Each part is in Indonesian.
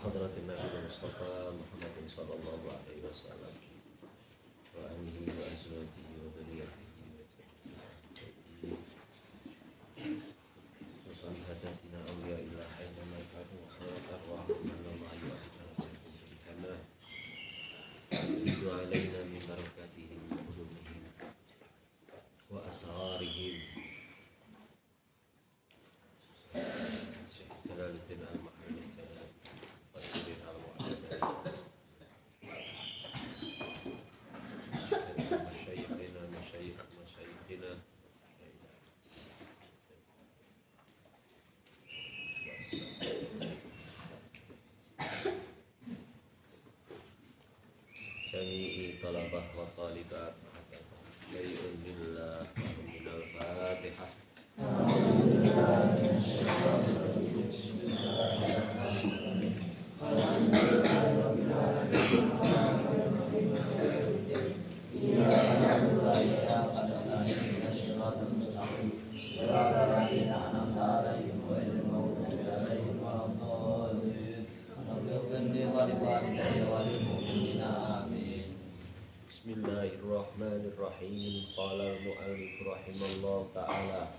حضرة النبي المصطفى محمد صلى الله عليه وسلم وآله وأزواجه وذريته وصحبه ساداتنا أولياء الله أينما كانوا وحرمت أرواحهم من الله وأحسن في الجنة يرد علينا من بركاتهم وعلومهم وأسرارهم جلال الدين المحمد فسير المعتدل مشايخنا جميع طلبة والطالبات شيء لله من الفاتحة Bismillahirrahmanirrahim. Qala al-mu'allif rahimallahu ta'ala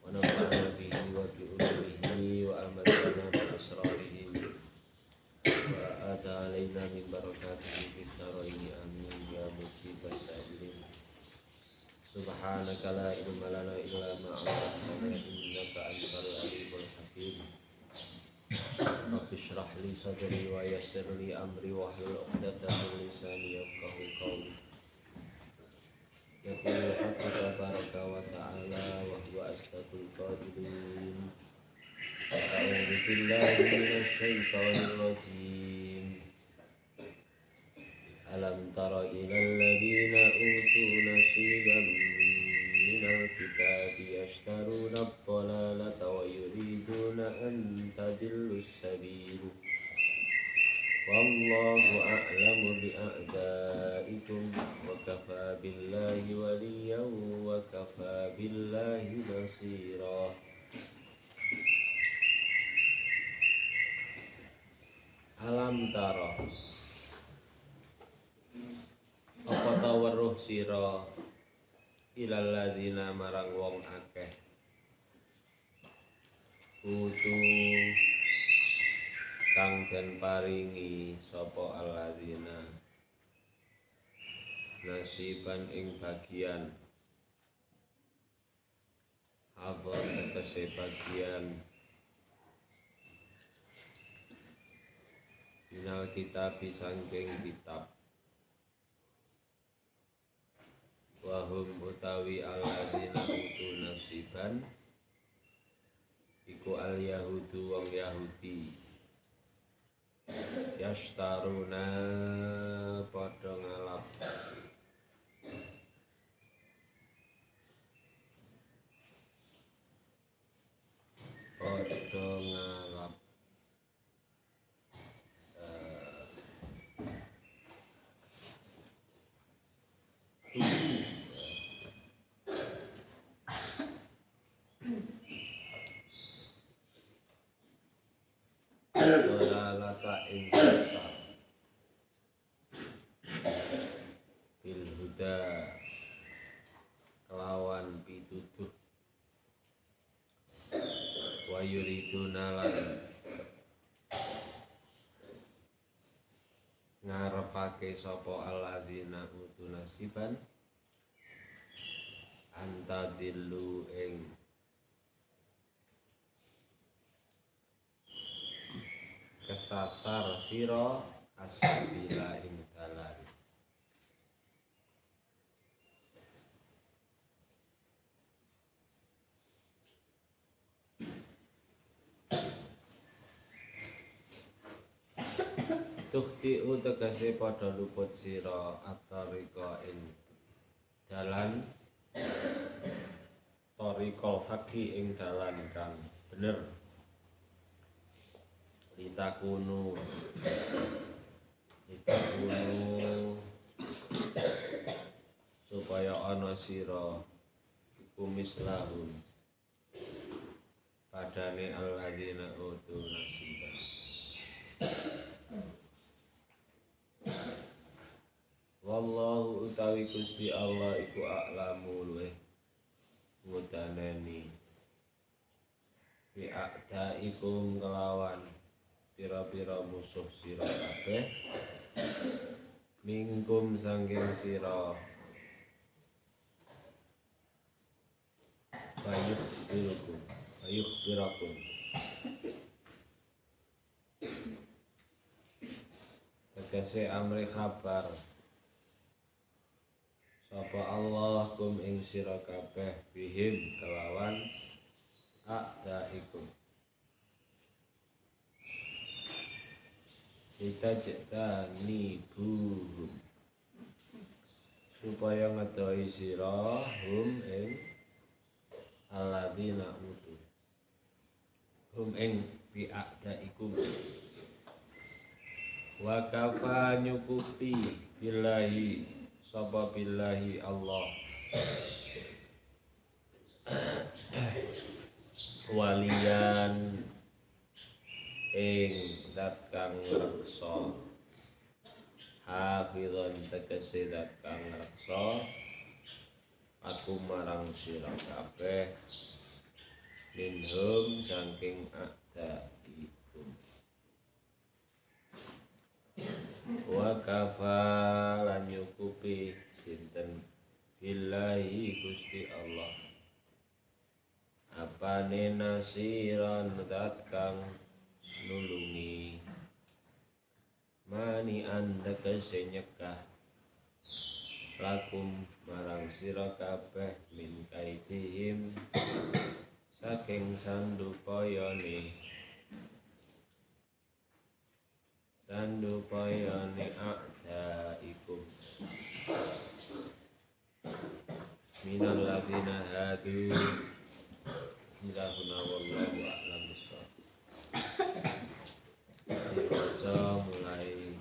wa nafa'ana bihi wa bi ulumihi wa amatana bi asrarihi wa ata alaina min barakatihi fid dharaini amin ya mujibas sa'ilin. Subhanaka la ilma lana illa ma 'allamtana innaka antal alimul hakim. Rabbi shrah li sadri wa yassir li amri wa hlul 'uqdatam min lisani yafqahu qawli. Yaqulu haqqu tabaraka wa ta'ala wa huwa asdaqul qa'ilin. A'udzu billahi minasy syaithanir rajim. Alam tara ilal ladzina utu nasiban minal kitabi yashtaruna ad-dhalalata wa yuriduna an tadillus sabil. Wallahu a'lamu bi'a'daikum wa kafa billahi waliyan wa kafa billahi nasira. Alam tara apa taweruh sira ilal ladzina marang wong akeh utu kang den paringi sapa alladzina nasiban ing bagian apa tegese bagian minal kitab sangking kitab wahum utawi alladzina utu nasiban iku al yahudu wong Yahudi yashtaruna padha ngalap dalalata ing sesat bil huda kelawan pituduh wa yuriduna lan ngarepake sapa alladzina utu nasiban antadillu ing kesasar sira asbila ing dalan. Tukti tegese padha luput sira at-tariqa ing dalan tariqal haqi ing dalan kang bener. Litakunu supaya ana sira iku mislahum padane alladzina utu nasiban Allahu utawi Gusti Allah iku a'lamu luweh ngudanani bi a'daikum kelawan pira-pira musuh sira kabeh mingkum sangking sira bayuh birakum tegese amri kabar sapa Allah kum ing sira kabeh bihim kelawan a'daikum kita cektani buhum supaya ngedoi sira hum ing alladzina utu hum ing bi'a'daikum wa kafa nyukupi billahi sapa billahi Allah waliyan ing zat kang ngreksa hafizon tegese zat kang ngreksa aku marang sira kabeh minhum saking a'daikum wa kafa lan nyukupi sinten billahi Gusti Allah apane nasiran zat kang nulungi mani anda tegese nyegah lakum marang sira kabeh min kaitihim saking sandupayane a'daikum minal ladzina hadu Bismillahirrahmanirrahim wallahu a'lam bishawab. Dibaca mulai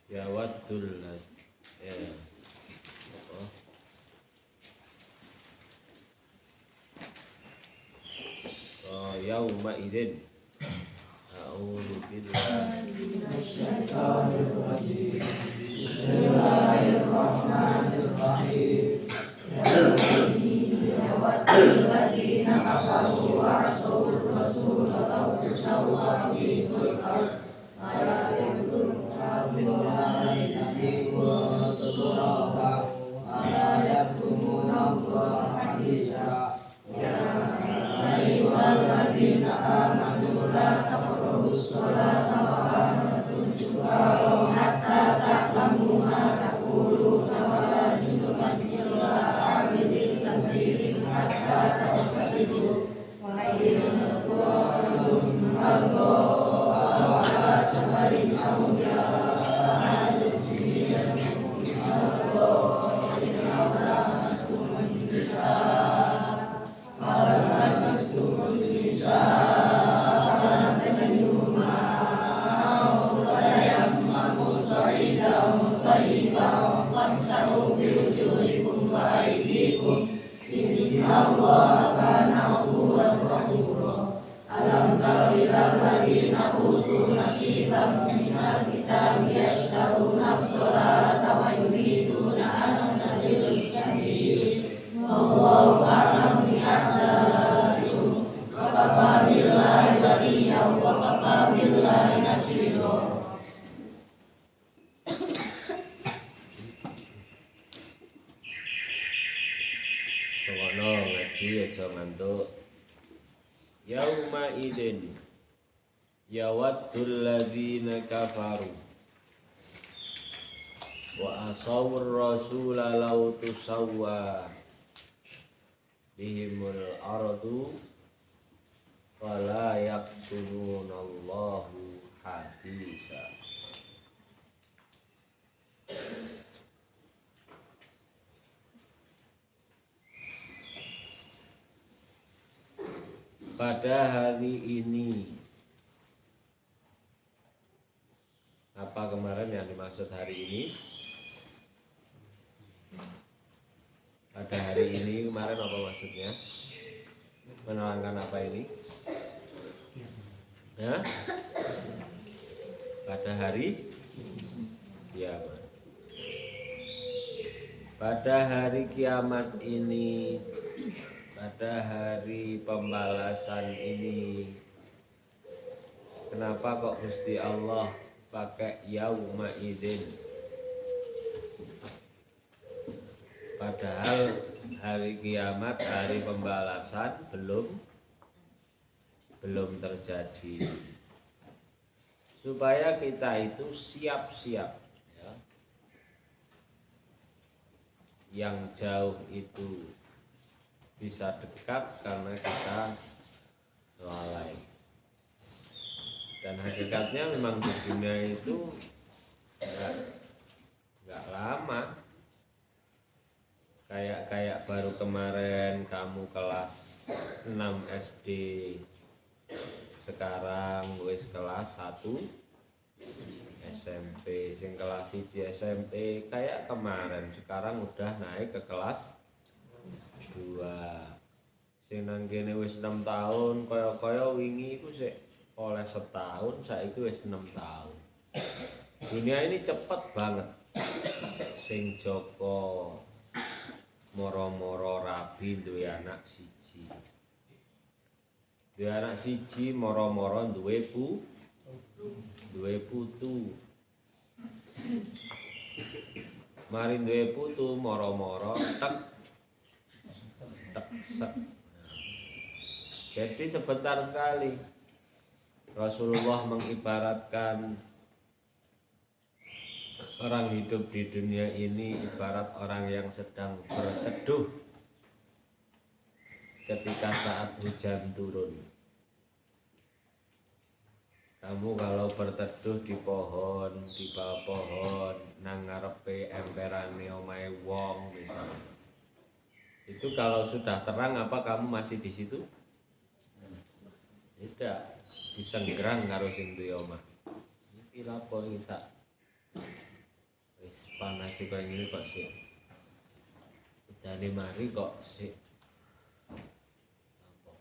ya waddul yauma idzin a'udzu billahi minasyaitonir rajim bismillahirrahmanirrahim yawaddul ladzina kafaru wa asawur rasul law tusawwa bihimul ardh ala yabdur billahi wa turaba ala yaktumuna Allah hadisa ayyuhalladzina amanu la taqrabus sholata wa antum sukara hatta ta'lamu ma taquluna wa la junuban illa abidin sabilin hatta taghtasilu wa in kuntum marda aw ala safarin aw ja'atum minkum marda aw lamastum Alam tara ilal ladzina utu nasiban minal kitabi yashtaruna ad-dalalata wa yuriduna an tadillus sabil wallahu a'lamu bi a'daikum wa kafa billahi waliyyan wa kafa billahi nasira. Sono ngaji aja ngantuk. Yauma idin yawaddul ladzina kafaru wa asawur rasula law tusawwa bihimul ardu fala yaktununallahu hadisa. Pada hari ini, apa kemarin yang dimaksud hari ini? Pada hari ini kemarin apa maksudnya? Menerangkan apa ini? Ya? pada hari kiamat. Pada hari kiamat ini, pada hari pembalasan ini, kenapa kok Gusti Allah pakai yauma idzin? Padahal hari kiamat, hari pembalasan belum terjadi. Supaya kita itu siap-siap, ya. Yang jauh itu bisa dekat karena kita lalai. Dan hakikatnya memang di dunia itu nggak lama. Kayak baru kemarin kamu kelas 6 SD, sekarang wis kelas 1 SMP, sing kelas 1 SMP kayak kemarin, sekarang udah naik ke kelas 2. Sing nang kene wis 6 tahun, kaya wingi iku sik oleh setahun, saiki wis 6 tahun. Dunia ini cepet banget. Sing Joko moro-moro rabi duwe anak siji. Duwe anak siji moro-moro duwe putu. Mari duwe putu moro-moro tek sek. Jadi sebentar sekali Rasulullah mengibaratkan orang hidup di dunia ini ibarat orang yang sedang berteduh ketika saat hujan turun. Kamu kalau berteduh di pohon, di bawah pohon, nang ngarepe emperane omahe wong misalnya. Itu kalau sudah terang apa kamu masih di situ? Tidak, disenggerang karo sing duwe omah. Iki lapo iki sak wis panas kaya ngene kok sik. Udane mari kok sik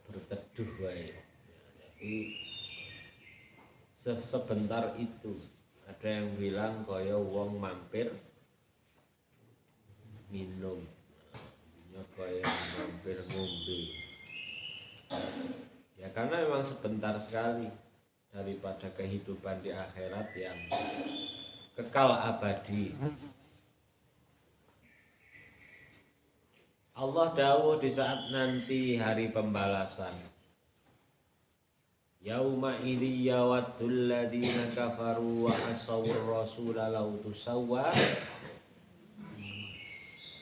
berteduh wae. Jadi sebentar itu. Ada yang bilang kaya wong mampir minum, kaya mampir ngombe. Ya karena memang sebentar sekali daripada kehidupan di akhirat yang kekal abadi. Allah dawuh di saat nanti hari pembalasan. Yauma idzi yawaddul ladzina kafaru wa asawur rasula law tusawwa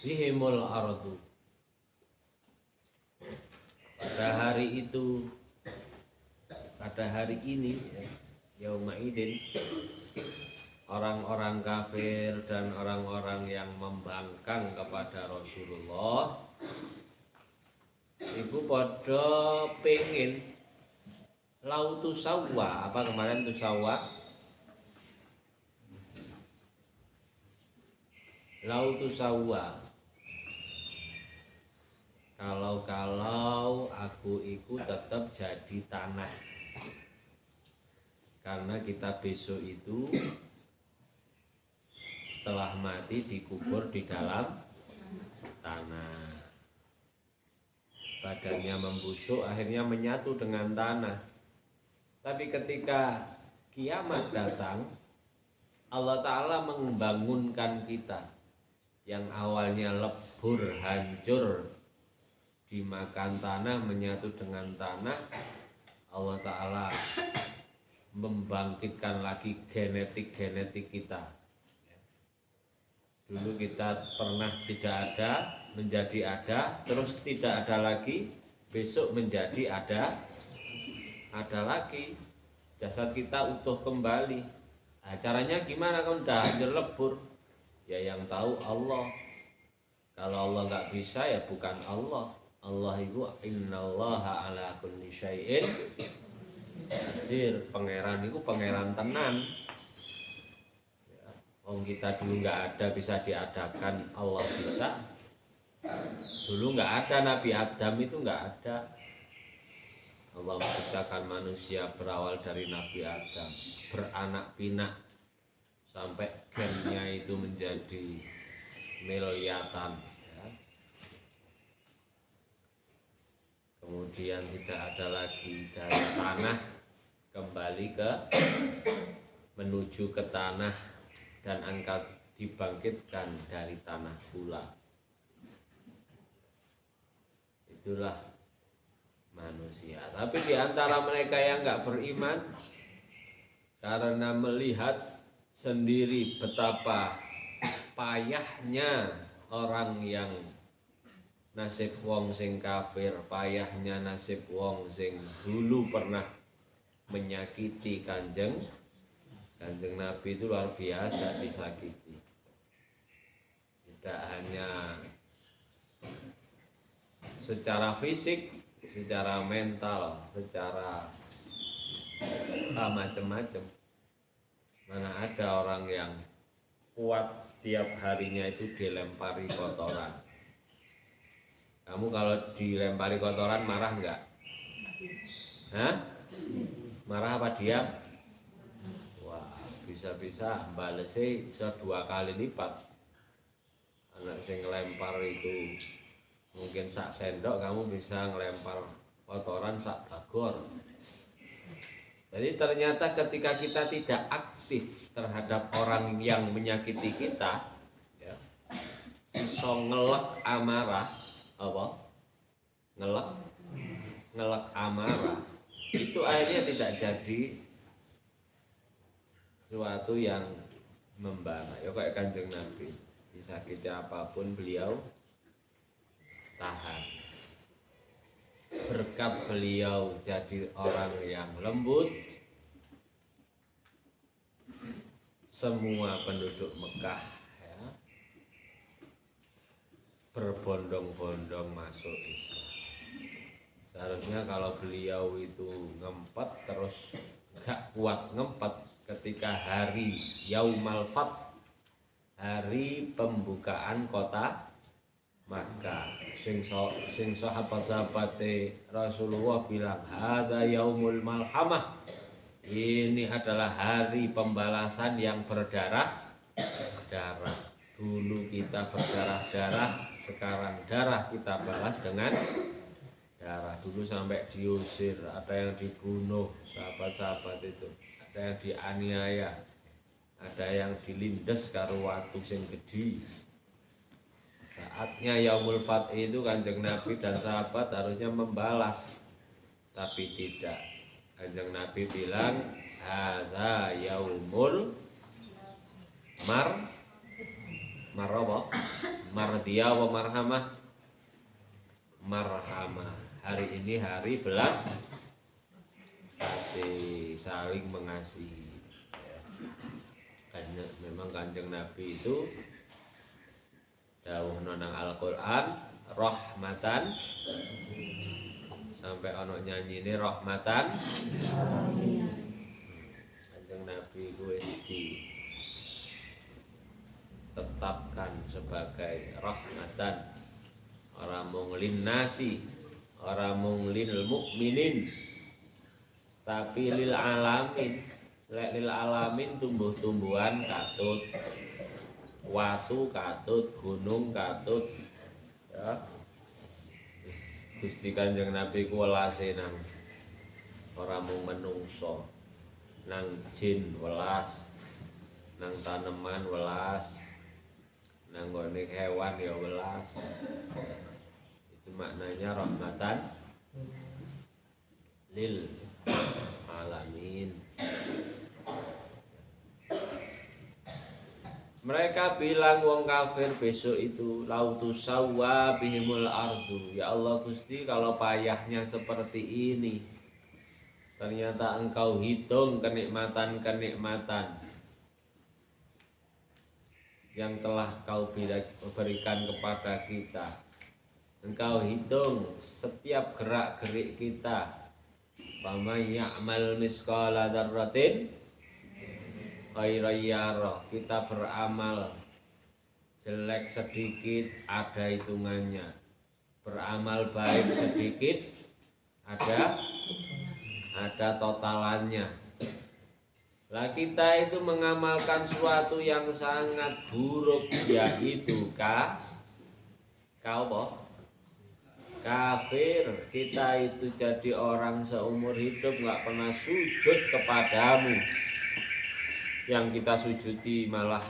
bihimul ardu. Pada hari itu, pada hari ini, yauma idzin, orang-orang kafir dan orang-orang yang membangkang kepada Rasulullah iku padha pengin lautu sawwa. Apa kemarin tuh sawwa? Lautu sawwa. Kalau aku iku tetap jadi tanah. Karena kita besok itu setelah mati dikubur di dalam tanah. Badannya membusuk, akhirnya menyatu dengan tanah. Tapi ketika kiamat datang, Allah Ta'ala membangunkan kita yang awalnya lebur, hancur, dimakan tanah, menyatu dengan tanah. Allah Ta'ala membangkitkan lagi genetik kita. Dulu kita pernah tidak ada, menjadi ada, terus tidak ada lagi, besok menjadi ada lagi. Jasad kita utuh kembali. Nah, caranya gimana kalau udah hancur lebur? Ya yang tahu Allah. Kalau Allah nggak bisa ya bukan Allah. Allah itu innallaha ala kulli syai'in qadir. Pangeran itu pangeran tenan. Om kita dulu nggak ada bisa diadakan, Allah bisa. Dulu nggak ada Nabi Adam itu nggak ada. Allah menciptakan manusia berawal dari Nabi Adam, beranak pinak sampai gennya itu menjadi miliatan, ya. Kemudian tidak ada lagi dari tanah kembali ke menuju ke tanah dan angkat dibangkitkan dari tanah pula. Itulah manusia. Tapi di antara mereka yang nggak beriman, karena melihat sendiri betapa payahnya orang yang nasib wong sing kafir, payahnya nasib wong sing dulu pernah menyakiti kanjeng Nabi itu luar biasa disakiti. Tidak hanya secara fisik, secara mental, secara macam-macam. Mana ada orang yang kuat tiap harinya itu dilempari kotoran. Kamu kalau dilempari kotoran marah enggak? Hah? Marah apa diam? Wah, bisa-bisa balesnya bisa 2 kali lipat. Anak sing ngelempar itu mungkin sak sendok, kamu bisa ngelempar kotoran sak bagor. Jadi ternyata ketika kita tidak aktif terhadap orang yang menyakiti kita, ya, bisa ngelek amarah, apa? Ngelek amarah, itu akhirnya tidak jadi sesuatu yang membara. Ya kayak kanjeng Nabi, disakiti apapun beliau tahan. Berkat beliau jadi orang yang lembut, semua penduduk Mekah, ya, berbondong-bondong masuk Islam. Seharusnya kalau beliau itu ngempet terus gak kuat ngempet ketika hari Yaumal Fath, hari pembukaan kota Makkah, sing sahabat-sahabat Rasulullah bilang hadza yaumul malhamah, ini adalah hari pembalasan yang berdarah-darah. Dulu kita berdarah-darah, sekarang darah kita balas dengan darah. Dulu sampai diusir, ada yang dibunuh sahabat-sahabat itu, ada yang dianiaya, ada yang dilindes karo watu sing gedhi. Saatnya Yaumul Fath itu kanjeng Nabi dan sahabat harusnya membalas, tapi tidak. Kanjeng Nabi bilang hadza yaumul mardiyah wa marhamah. Marhamah, hari ini hari belas kasih, saling mengasihi. Karena memang kanjeng Nabi itu dawuh nang Al-Qur'an rahmatan, sampai ono nyanyine rahmatan. Kanjeng Nabi kuwi ditetapkan sebagai rahmatan, ora mung linnasi, ora mung lil mukminin, tapi lil alamin. Lil alamin tumbuh-tumbuhan katut, watu katut, gunung katut, ya. Gusti Kanjeng Nabi ku welase nang ora mung menungso, nang jin welas, nang taneman welas, nang gone hewan ya welas. Itu maknanya rahmatan lil alamin. Mereka bilang wong kafir besok itu lautu sawwa bihimul ardu. Ya Allah Gusti, kalau payahnya seperti ini, ternyata Engkau hitung kenikmatan-kenikmatan yang telah Kau berikan kepada kita. Engkau hitung setiap gerak-gerik kita. Faman ya'mal misqala dzarratin khairan yarah. Kita beramal jelek sedikit ada hitungannya, beramal baik sedikit ada totalannya. Lah kita itu mengamalkan sesuatu yang sangat buruk, yaitu kafir. Kita itu jadi orang seumur hidup nggak pernah sujud kepadamu. Yang kita sujudi malah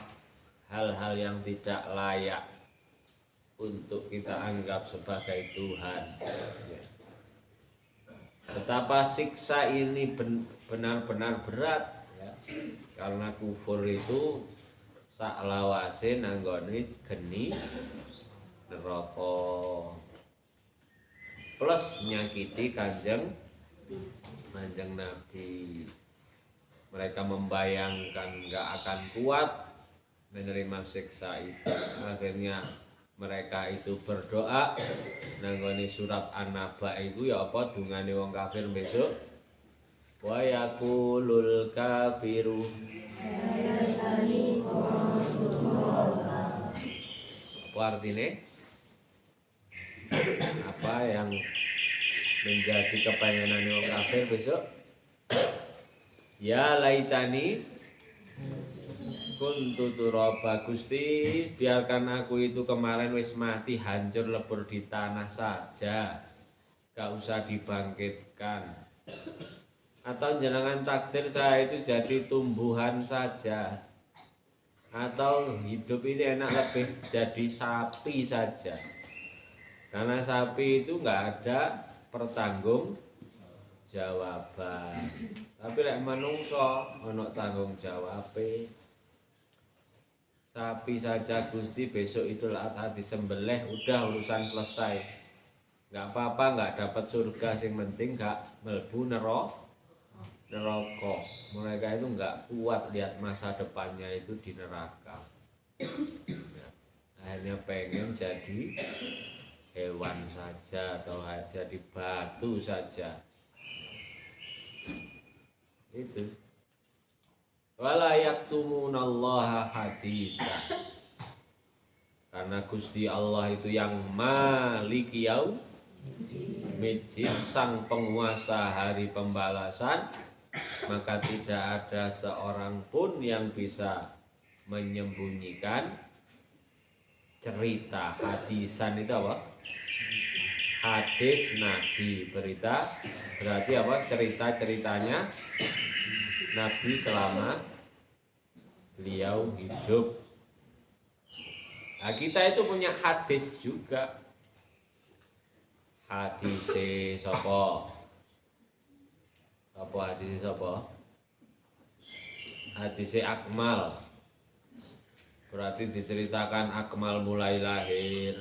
hal-hal yang tidak layak untuk kita anggap sebagai Tuhan. Betapa siksa ini benar-benar berat, ya. Karena kufur itu saklawase nanggone geni neraka plus nyakiti kanjeng Nabi. Mereka membayangkan nggak akan kuat menerima siksa itu. Akhirnya mereka itu berdoa nanggone surat An-Naba itu ya apa dungane wong kafir besok. Wa yaqulul kafiru apa artinya? Apa yang menjadi kepengenan wong kafir besok? Ya laitani kuntu turaba, Gusti biarkan aku itu kemarin wis mati hancur lebur di tanah saja, gak usah dibangkitkan. Atau jenengan takdir saya itu jadi tumbuhan saja, atau hidup ini enak lebih jadi sapi saja, karena sapi itu gak ada pertanggung jawaban. Tapi lek manungsa ana tanggung jawabe. Sapi saja Gusti besok Idul Adha disembelih udah urusan selesai. Enggak apa-apa, enggak dapat surga, sing penting enggak mlebu neraka. Mereka itu enggak kuat lihat masa depannya itu di neraka. Ya. Akhirnya pengen jadi hewan saja atau jadi batu saja. Itu wala yaktumunallaha hadisa, karena Gusti Allah itu yang maliki yaumiddin, sang penguasa hari pembalasan, maka tidak ada seorang pun yang bisa menyembunyikan cerita. Hadisan itu apa? Hadis Nabi, berita berarti apa? Cerita-ceritanya Nabi selama beliau hidup. Nah, kita itu punya hadis juga. Hadise sapa? Hadise sapa? Hadise Akmal. Berarti diceritakan Akmal mulai lahir,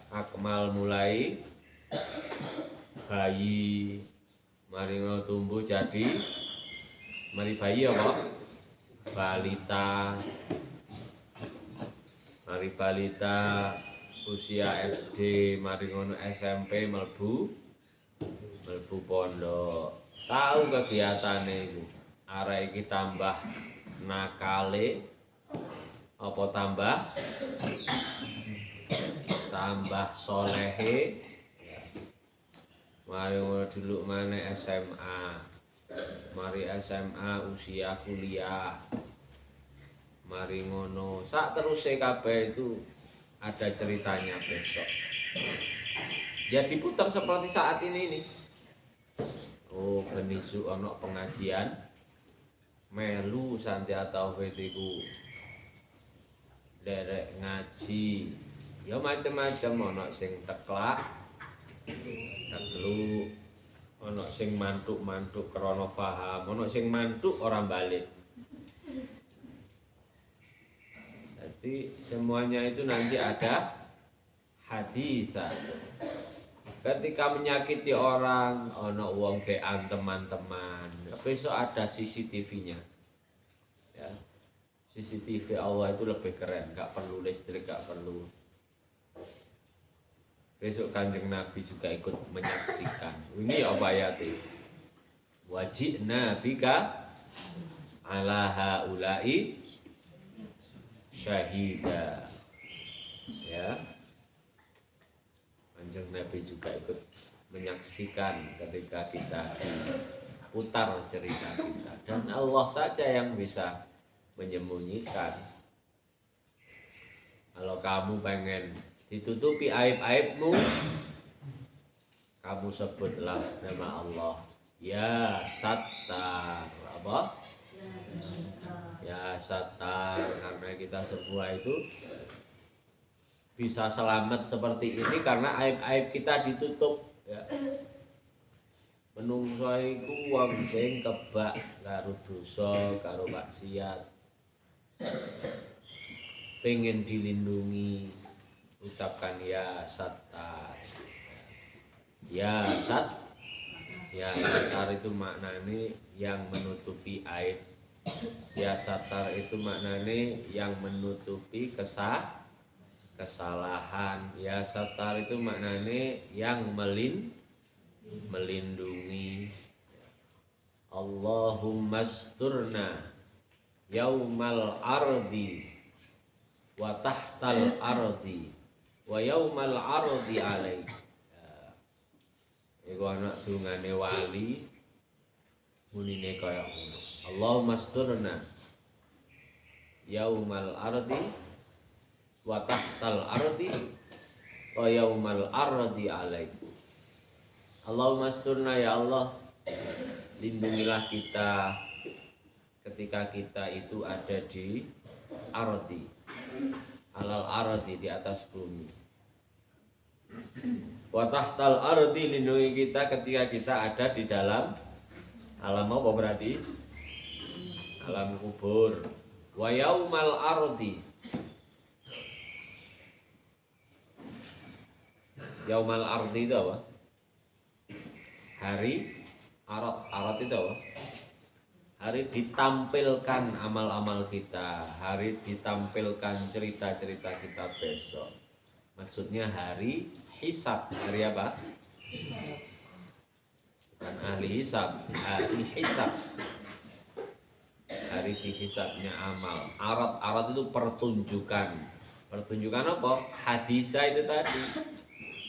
Akmal mulai bayi, mari tumbuh jadi mari bayi apa? Balita. Mari balita usia SD, mari ngono SMP mlebu pondok. Tahu kegiatane iku. Arek iki tambah nakale apa tambah solehe. Mari ngono dulu maneh SMA. Mari SMA usia kuliah, mari ngono sak teruse kabeh itu ada ceritanya besok. Ya diputar seperti saat ini nih. Oh benisu ono pengajian melu santi atau iku derek ngaji ya macam-macam, ono sing teklak teklu, ono sing mantuk krana paham, ono sing mantuk orang balik. Jadi semuanya itu nanti ada hadisa. Ketika menyakiti orang, ono wong kean teman-teman, besok ada CCTV-nya. Ya. CCTV Allah itu lebih keren, gak perlu listrik, gak perlu. Besok Kanjeng Nabi juga ikut menyaksikan. Ini apa ayatnya? Wajibna bika ala haula'i syahida. Ya. Kanjeng Nabi juga ikut menyaksikan ketika kita diputar cerita kita, dan Allah saja yang bisa menyembunyikan. Kalau kamu pengen ditutupi aib-aibmu, kamu sebutlah nama Allah, ya Sattar. Apa? Ya Sattar. Karena kita semua itu bisa selamat seperti ini karena aib-aib kita ditutup, ya. Menungso iku wong sing kebak karo dosa, karo maksiat, pengen dilindungi, ucapkan ya Sattar. Ya Sattar itu maknanya yang menutupi aib. Ya Sattar itu maknanya yang menutupi kesalahan. Ya Sattar itu maknanya yang melindungi. Allahumma asturna yaumal ardi wa tahtal ardi wa yaumal ardi alaik. Iku anak dungane wali munine kaya ngono. Allahumma asturna yaumal ardi wa tahtal ardi wa yaumal ardi alaik. Allahumma asturna, ya Allah, lindungilah kita ketika kita itu ada di ardi, alal ardi, di atas bumi. Wa tahtal ardi, lindungi kita ketika kita ada di dalam alam apa berarti? Alam kubur. Wa yaumal ardi, yaumal ardi itu apa? Hari arat itu apa? Hari ditampilkan amal-amal kita, hari ditampilkan cerita-cerita kita besok. Maksudnya hari hisab. Hari apa? Bukan ahli hisab, hari hisab. Hari dihisabnya amal. Arat itu pertunjukan. Pertunjukan apa? Hadisah itu tadi.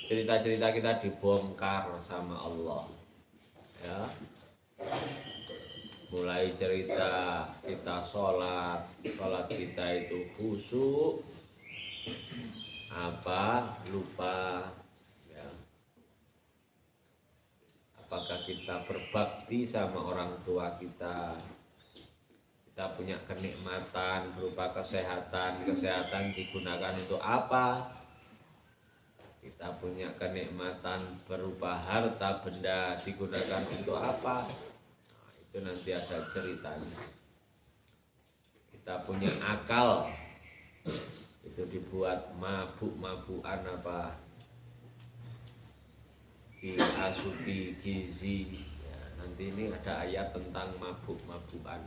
Cerita-cerita kita dibongkar sama Allah, ya. Mulai cerita kita sholat kita itu khusyuk, apa lupa, ya. Apakah kita berbakti sama orang tua kita punya kenikmatan berupa kesehatan digunakan untuk apa? Kita punya kenikmatan berupa harta benda digunakan untuk apa? Nah, itu nanti ada ceritanya. Kita punya akal, itu dibuat mabuk-mabukan apa? Asupi gizi. Ya, nanti ini ada ayat tentang mabuk-mabukan.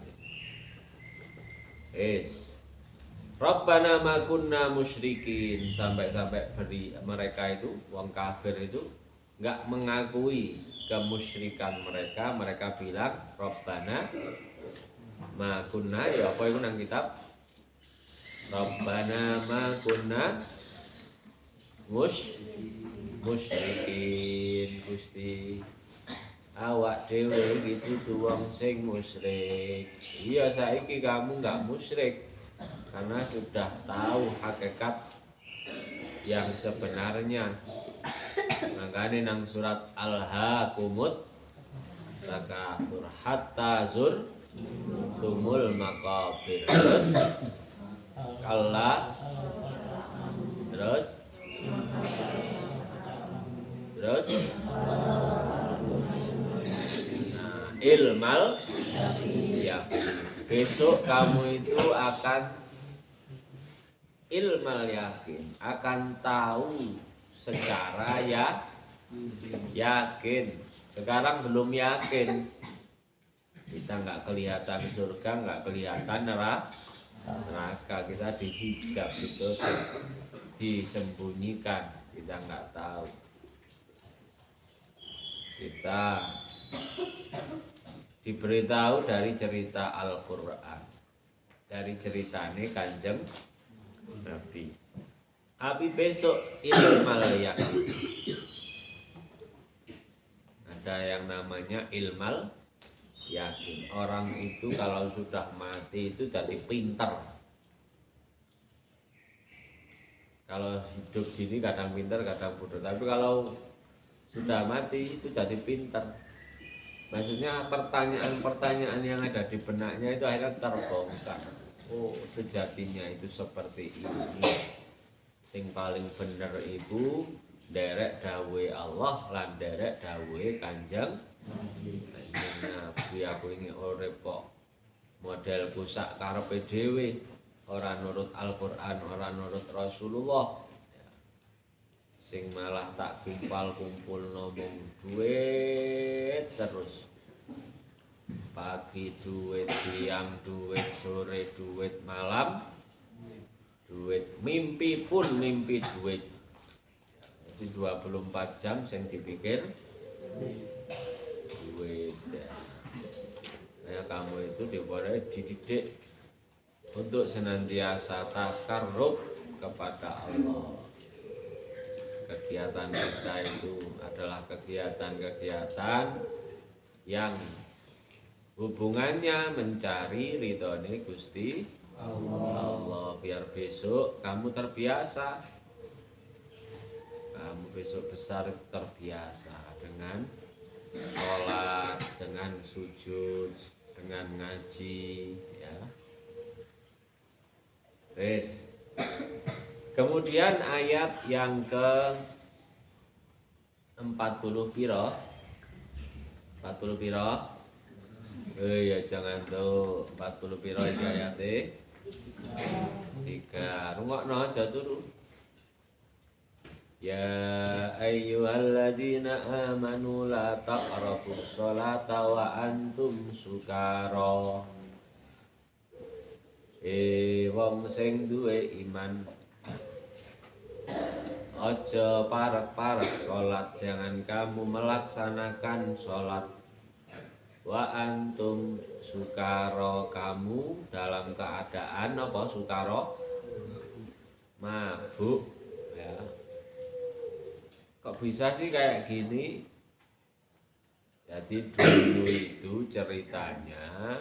Rabbana ma kunna musyrikin, sampai beri mereka itu, wong kafir itu enggak mengakui kemusyrikan mereka. Mereka bilang Rabbana ma kunna, ya apa itu nang kitab? Rabbana ma kunna musyrikin. Gusti, awak dhewe gitu tuh wong sing musyrik. Iya, saiki kamu enggak musyrik karena sudah tahu hakikat yang sebenarnya. Makanya nang surat Al-Haakumut Takatsur hatta zurtumul maqabir. Terus ilmal ya, besok kamu itu akan ilmal yakin, akan tahu secara yakin. Sekarang belum yakin. Kita nggak kelihatan surga, nggak kelihatan neraka. Kita dihijab, itu disembunyikan. Kita nggak tahu. Kita diberitahu dari cerita Al-Quran, dari ceritanya Kanjeng Nabi. Tapi besok ilmal yakin. ada yang namanya ilmal yakin. Orang itu kalau sudah mati itu jadi pinter. Kalau hidup gini kadang pinter, kadang bodoh. Tapi kalau sudah mati itu jadi pinter. Maksudnya pertanyaan-pertanyaan yang ada di benaknya itu akhirnya terbongkar. Oh, sejatinya itu seperti ini. Sing paling bener ibu derek dawe Allah lan derek dawe Kanjeng Nabi. Aku ini urip kok modelku sak karepe dhewe, ora nurut Al-Qur'an, ora nurut Rasulullah. Sing malah tak kumpul ngomong duit terus. Pagi duit, siang duit, sore duit, malam duit, mimpi pun mimpi duit. Itu 24 jam yang dipikir duit. Ya, kamu itu dididik untuk senantiasa takarrub kepada Allah. Kegiatan kita itu adalah kegiatan-kegiatan yang hubungannya mencari ridhone Gusti Allah. Biar besok kamu terbiasa, kamu besok besar itu terbiasa dengan sholat, dengan sujud, dengan ngaji, ya. Terus kemudian ayat yang ke 40 piro? 40 piro? Ya jangan tuh 40 piro iki ayate. 3. Rungokno aja turu. Ya ayyuhalladzina amanu la taqrabus sholata wa antum sukara. Wong sing duwe iman, ojo parek-parek sholat, jangan kamu melaksanakan sholat. Wa antum sukaro, kamu dalam keadaan apa sukaro? Mabuk, ya. Kok bisa sih kayak gini? Jadi dulu itu ceritanya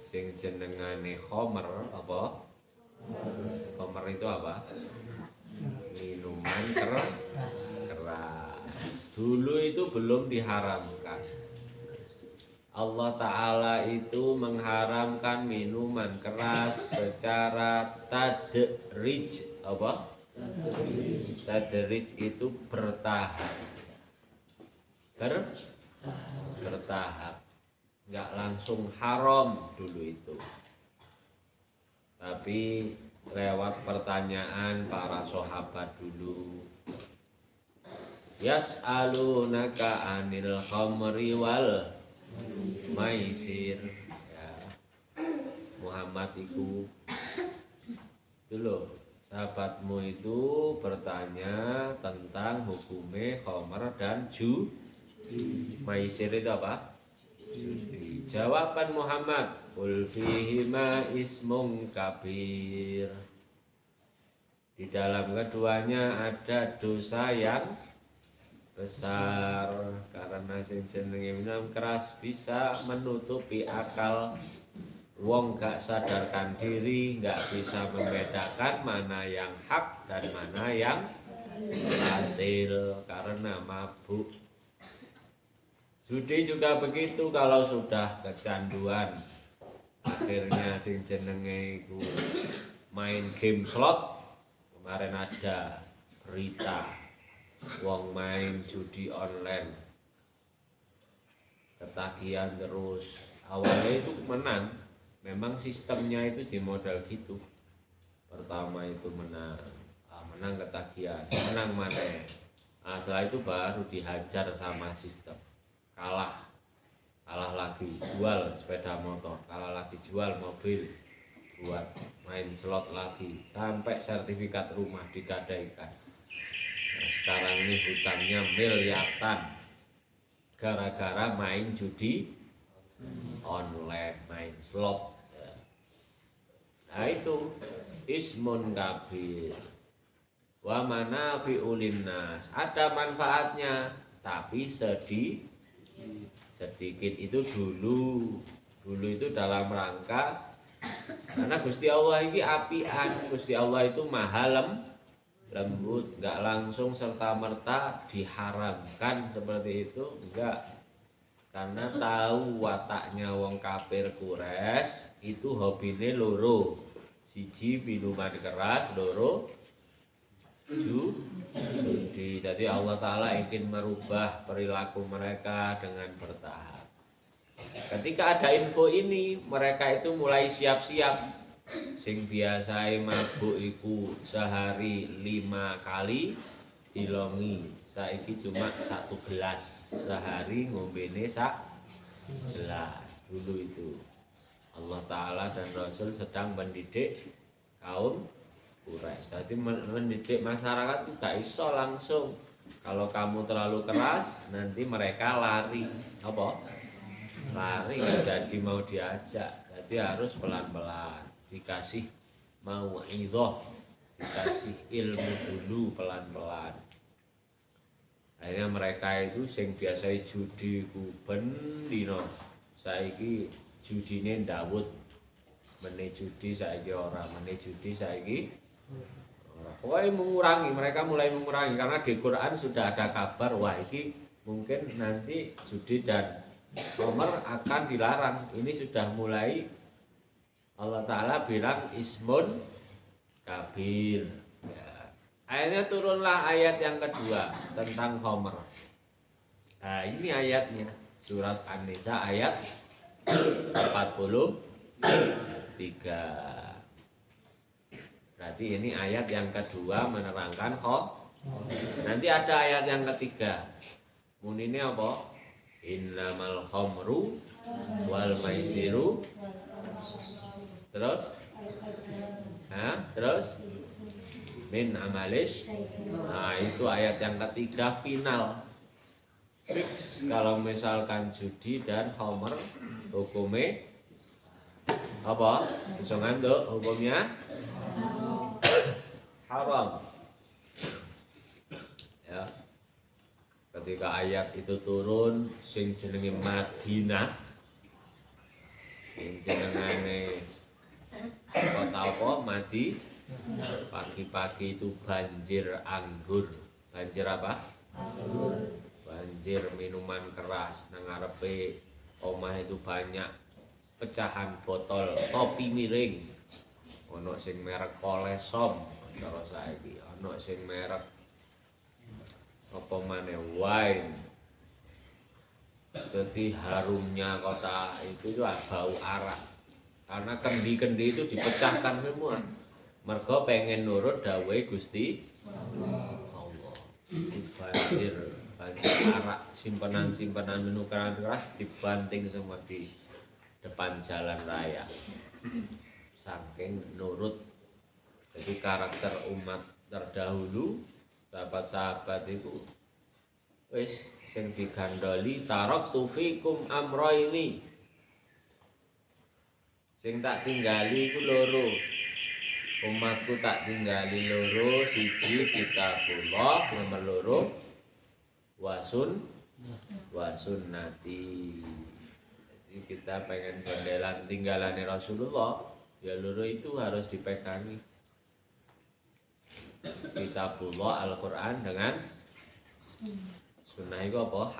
sing jenengane khomer apa? Khomer itu apa? Minuman keras. Dulu itu belum diharamkan. Allah Ta'ala itu mengharamkan minuman keras secara tadrij. Apa? Tadrij itu bertahap. Bertahap. Enggak langsung haram dulu itu. Tapi lewat pertanyaan para sahabat dulu, yas'alunaka anil khamri wal maisir, ya. Muhammad itu loh, sahabatmu itu bertanya tentang hukume khamr dan maisir itu apa? Judi. Jawaban Muhammad, qul fihima ismun kabir. Di dalam keduanya ada dosa yang besar, karena sing jenenge minum keras bisa menutupi akal. Wong gak sadarkan diri, gak bisa membedakan mana yang hak dan mana yang batil karena mabuk. Judi juga begitu, kalau sudah kecanduan, akhirnya sing jenenge iku main game slot. Kemarin ada berita wong main judi online, ketagihan terus. Awalnya itu menang, memang sistemnya itu di modal gitu. Pertama itu menang ketagihan, menang mana? Setelah itu baru dihajar sama sistem. Kalah lagi, jual sepeda motor, kalah lagi, jual mobil buat main slot lagi, sampai sertifikat rumah digadaikan. Nah, sekarang ini hutangnya miliaran gara-gara main judi online, main slot. Nah itu ismun kabir wa manafi'ul linnas, ada manfaatnya tapi sedikit. sedikit itu dulu itu dalam rangka karena Gusti Allah ini apian, Gusti Allah itu maha lembut, nggak langsung serta merta diharamkan seperti itu, enggak. Karena tahu wataknya wong kafir Quraisy itu hobine loro, siji minuman keras, loro judi. Jadi Allah Ta'ala ingin merubah perilaku mereka dengan bertahap. Ketika ada info ini, mereka itu mulai siap-siap. Sing biasai mabuk iku sehari 5 kali dilongi, saiki cuma 1 gelas sehari, ngombene sak gelas. Dulu itu Allah Ta'ala dan Rasul sedang mendidik kaum Quraisy. Jadi mendidik masyarakat itu gak iso langsung. Kalau kamu terlalu keras, nanti mereka lari. Apa? Lari nggak jadi mau diajak. Jadi harus pelan-pelan, dikasih mau'idhah, dikasih ilmu dulu pelan-pelan. Akhirnya mereka itu sing biasa judi ku ben dino, saiki judine ndawut. Mene judi saiki ora, mene judi saiki ora. Pokoknya mengurangi, mereka mulai mengurangi karena di Quran sudah ada kabar wah ini mungkin nanti judi dan Homer akan dilarang. Ini sudah mulai Allah Ta'ala bilang ismun kabir ya. Akhirnya turunlah ayat yang kedua tentang Homer. Nah ini ayatnya, surat An-Nisa ayat 43. Berarti ini ayat yang kedua menerangkan Homer. Nanti ada ayat yang ketiga, munine apa? Innamal khamru wal maisiru. Terus terus min amalish. Nah itu ayat yang ketiga final fix. Kalau misalkan judi dan homer hukumnya apa? Bisa nganduk hukumnya haram ya. Ketika ayat itu turun, sing jenenge Madinah, sing jenengane kota apa? Madi. Pagi-pagi itu banjir anggur. Banjir apa? Anggur. Banjir minuman keras. Nang ngarepe omah itu banyak pecahan botol, topi miring. Ono sing merek Kolesom, cara saiki. Ono sing merek apa maneh wine. Jadi harumnya kota itu juga bau arak. Karena kendi-kendi itu dipecahkan semua. Mergo pengen nurut dawuhe Gusti Allah. Banjir arak, simpanan minuman keras dibanting semua di depan jalan raya. Saking nurut. Jadi karakter umat terdahulu, sahabat-sahabat itu wis sing digandoli taraktu fikum amroini. Sing tak tinggali iku loro. Umatku tak tinggali loro, siji kitabullah, nomor loro wasunnati. Jadi kita pengen gondelan tinggalane Rasulullah, ya loro itu harus dipegangi. Kitabullah Al-Quran dengan sunnah itu apa?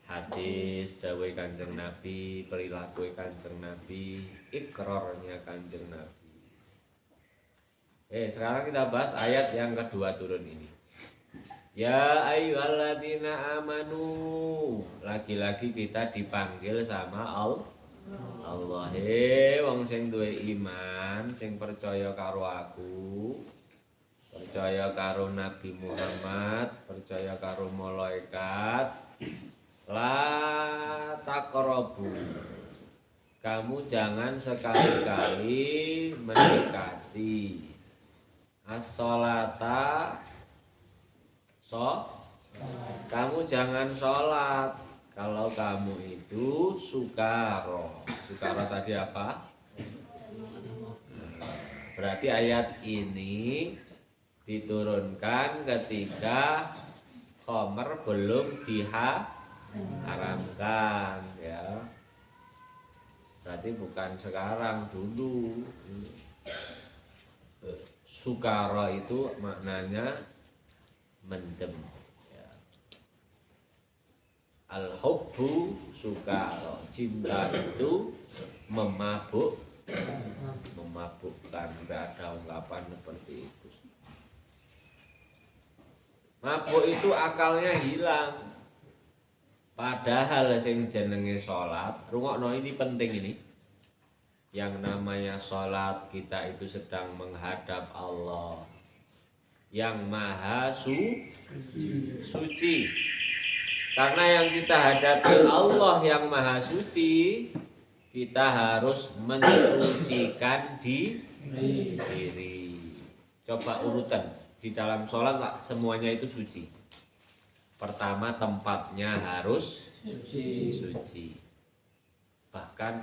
Hadis, dawuh Kanjeng Nabi, perilaku Kanjeng Nabi, ikrarnya Kanjeng Nabi. Sekarang kita bahas ayat yang kedua turun ini. Ya ayyuhalladzina amanu. Lagi-lagi kita dipanggil sama Allah. Wong sing duwe iman, sing percaya karo aku, percaya karo Nabi Muhammad, percaya karo malaikat, la taqrabu. Kamu jangan sekali-kali mendekati as-sholata. Kamu jangan sholat kalau kamu itu sukaro. Sukaro tadi apa? Berarti ayat ini diturunkan ketika khamr belum diharamkan. hilangkan ya. Berarti bukan sekarang, dulu. Sukara itu maknanya mendem ya. Al-hubbu sukara, cinta itu memabukkan. Ada ungkapan seperti itu. Mabuk itu akalnya hilang. Padahal sing jenenge salat, rungokno ini penting ini. Yang namanya salat kita itu sedang menghadap Allah yang maha suci. Karena yang kita hadapi Allah yang maha suci, kita harus mensucikan diri. Coba urutan. Di dalam sholat semuanya itu suci. Pertama tempatnya harus suci. Bahkan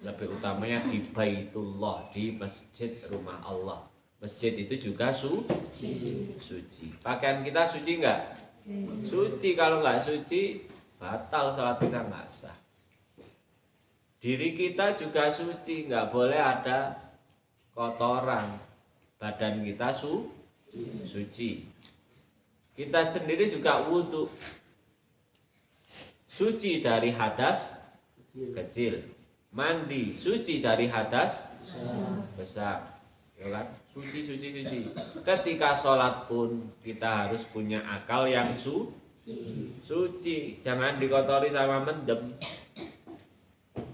lebih utamanya di Baitullah, di masjid rumah Allah. Masjid itu juga suci. Pakaian kita suci enggak? Suci. Kalau enggak suci, batal sholat kita, enggak sah. Diri kita juga suci, enggak boleh ada kotoran. Badan kita suci. Kita sendiri juga wudhu, suci dari hadas kecil. Mandi suci dari hadas besar, ya kan? Suci. Ketika sholat pun kita harus punya akal yang suci. Jangan dikotori sama mendem.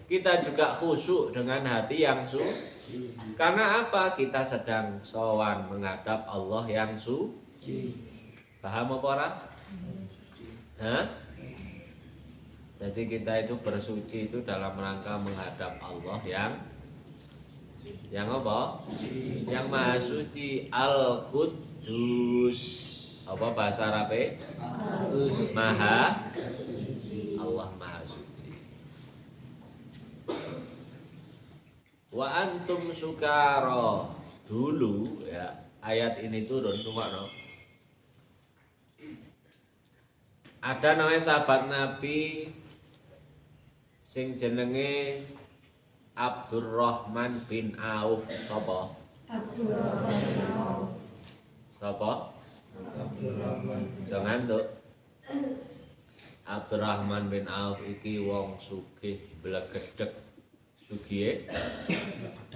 Kita juga khusyuk dengan hati yang suci. Karena apa? Kita sedang sowan menghadap Allah yang suci. Paham apa orang? Hah? Jadi kita itu bersuci itu dalam rangka menghadap Allah yang apa? Yang maha suci, Al-Quddus. Apa bahasa Arabnya? Maha. Allah maha suci. Wa antum sukara. Dulu ya, ayat ini turun no. Ada namanya sahabat Nabi sing jenenge Abdurrahman bin Auf. Sapa? Abdurrahman bin Auf. Sapa? Abdurrahman. Jangan tuh. Abdurrahman bin Auf iki wong sugih blegedhek. Sugih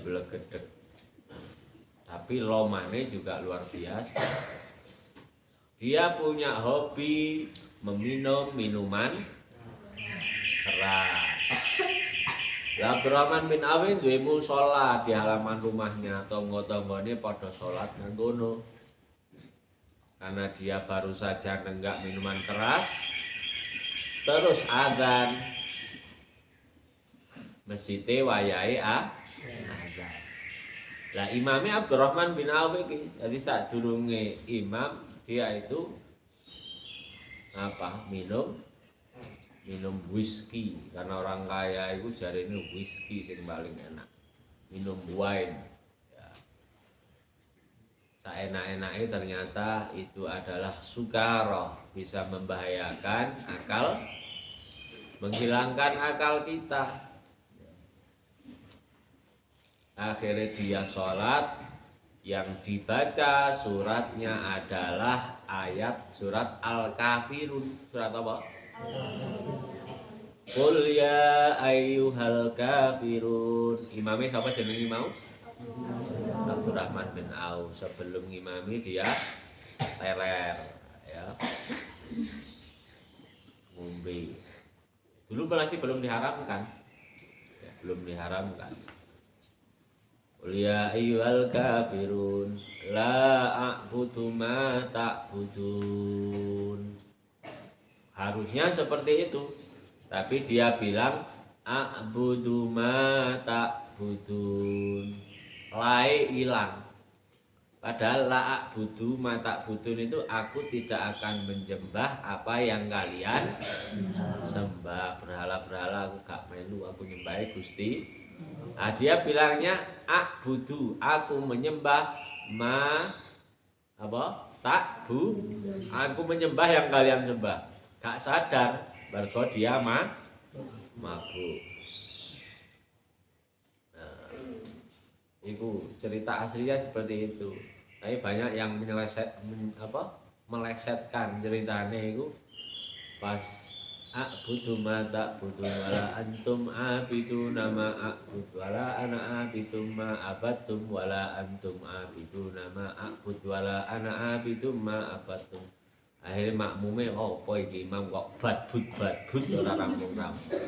blegedhek. Tapi lomane juga luar biasa. Dia punya hobi meminum minuman keras. Abdurrahman bin Auf duwe musala di halaman rumahnya, tangga-tanggane padha salat nang kono. Karena dia baru saja nenggak minuman keras, terus azan. Masjide wayahe azan. Lah imamnya Abdurrahman bin Auf iki, jadi sadurunge imam dia itu apa? Minum whisky, karena orang kaya itu jarine whisky sing paling enak. Minum wine. Ya. Seenak-enake ternyata itu adalah sukara, bisa membahayakan akal, menghilangkan akal kita. Akhirnya dia sholat, yang dibaca suratnya adalah ayat surat Al-Kafirun. Surat apa? Qul ya ayyuhal kafirun. Imamnya siapa jenenge mau? Abdurrahman bin Auf. Sebelum imami dia teler ya. Ngombe. Dulu masih belum diharamkan. Ya, belum diharamkan. Qul ya ayyuhal kafirun la a'budu ma ta'budun. Harusnya seperti itu. Tapi dia bilang a'budu ma ta'budun. Lai hilang. Padahal la a'budu ma ta'budun itu aku tidak akan menyembah apa yang kalian sembah. Berhala-berhala aku gak melu, aku nyembah Gusti. Nah, dia bilangnya a'budu, aku menyembah ma apa? Ta'bu, aku menyembah yang kalian sembah. Gak sadar mergo dia mabuk. Nah, itu cerita aslinya seperti itu. Tapi banyak yang melesetkan ceritanya itu pas a'budu ma ta'budu wala antum abiduna ma a'budu wala ana abidum ma abattum wala antum abiduna ma a'budu wala ana abidum ma abattum. Akhirnya makmume apa iki imam kok badbut ora rampung-rampung.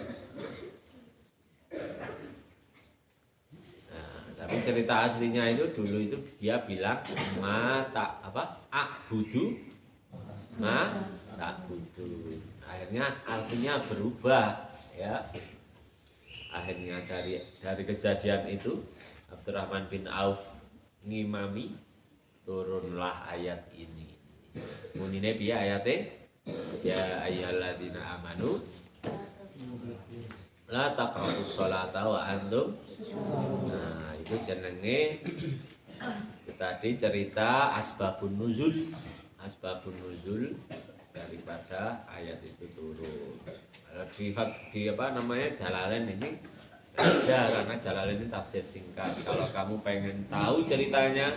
Nah, tapi cerita aslinya itu dulu itu dia bilang a'budu ma ta'budu. Akhirnya artinya berubah ya. Akhirnya dari kejadian itu Abdurrahman bin Auf ngimami, turunlah ayat ini. Munine piye ayate? Ya ayyuhalladzina amanu la taqrabus sholata wa antum. Nah, itu jenenge tadi cerita asbabun nuzul daripada ayat itu turun. Di Jalalain ini ada, karena Jalalain ini tafsir singkat. Kalau kamu pengen tahu ceritanya,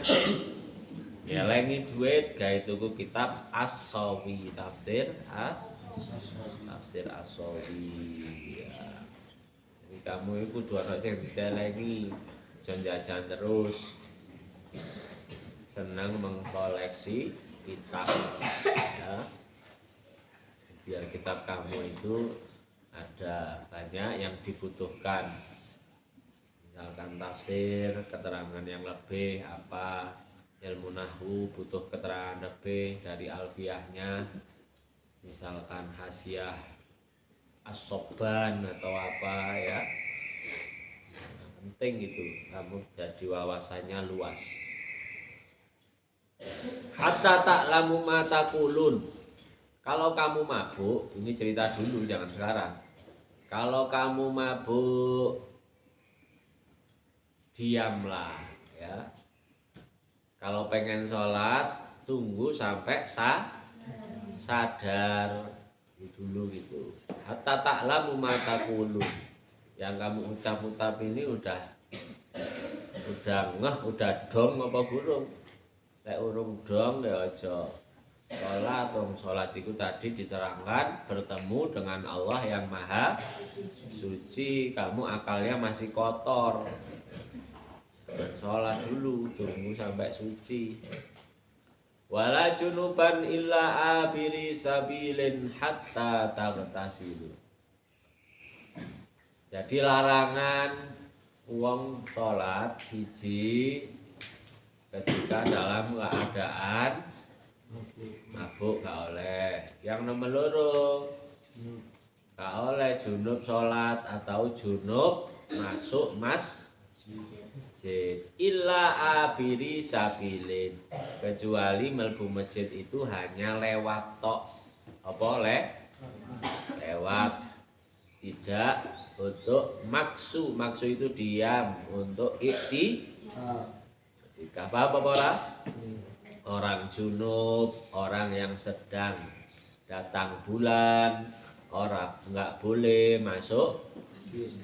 ngelengi duit gawe tuku kitab As-Sawi, tafsir As-Sawi. Ya. Jadi kamu itu kudu ana sing dicelengi, jangan jajan terus. Senang mengkoleksi kitab ya. Biar kitab kamu itu ada banyak yang dibutuhkan, misalkan tafsir, keterangan yang lebih apa, ilmu nahwu butuh keterangan lebih dari alfiyahnya, misalkan hasiah as-soban atau apa ya. Nah, penting itu kamu jadi wawasannya luas. Hatta ta'lamu ma taqulun. Kalau kamu mabuk, ini cerita dulu jangan sekarang. Kalau kamu mabuk, diamlah ya. Kalau pengen sholat, tunggu sampai sadar dulu gitu. Hatta ta'lamu ma taqulun. Yang kamu ucap ini udah udah dong apa burung? Lek urung dong ya aja. Sholat itu tadi diterangkan bertemu dengan Allah yang maha suci. Kamu akalnya masih kotor, dan sholat dulu, tunggu sampai suci. Wala junuban illa abiri sabilin hatta taghtasilu. Jadi larangan wong sholat siji ketika dalam keadaan mabuk gak oleh. Yang nomor loro gak oleh junub sholat atau junub masuk masjid. Illa abiri sabilin, kecuali melbu masjid itu hanya lewat tok. Apa lewat, tidak untuk maksu itu diam, untuk iktikaf apa ora? Orang junub, orang yang sedang datang bulan, orang nggak boleh masuk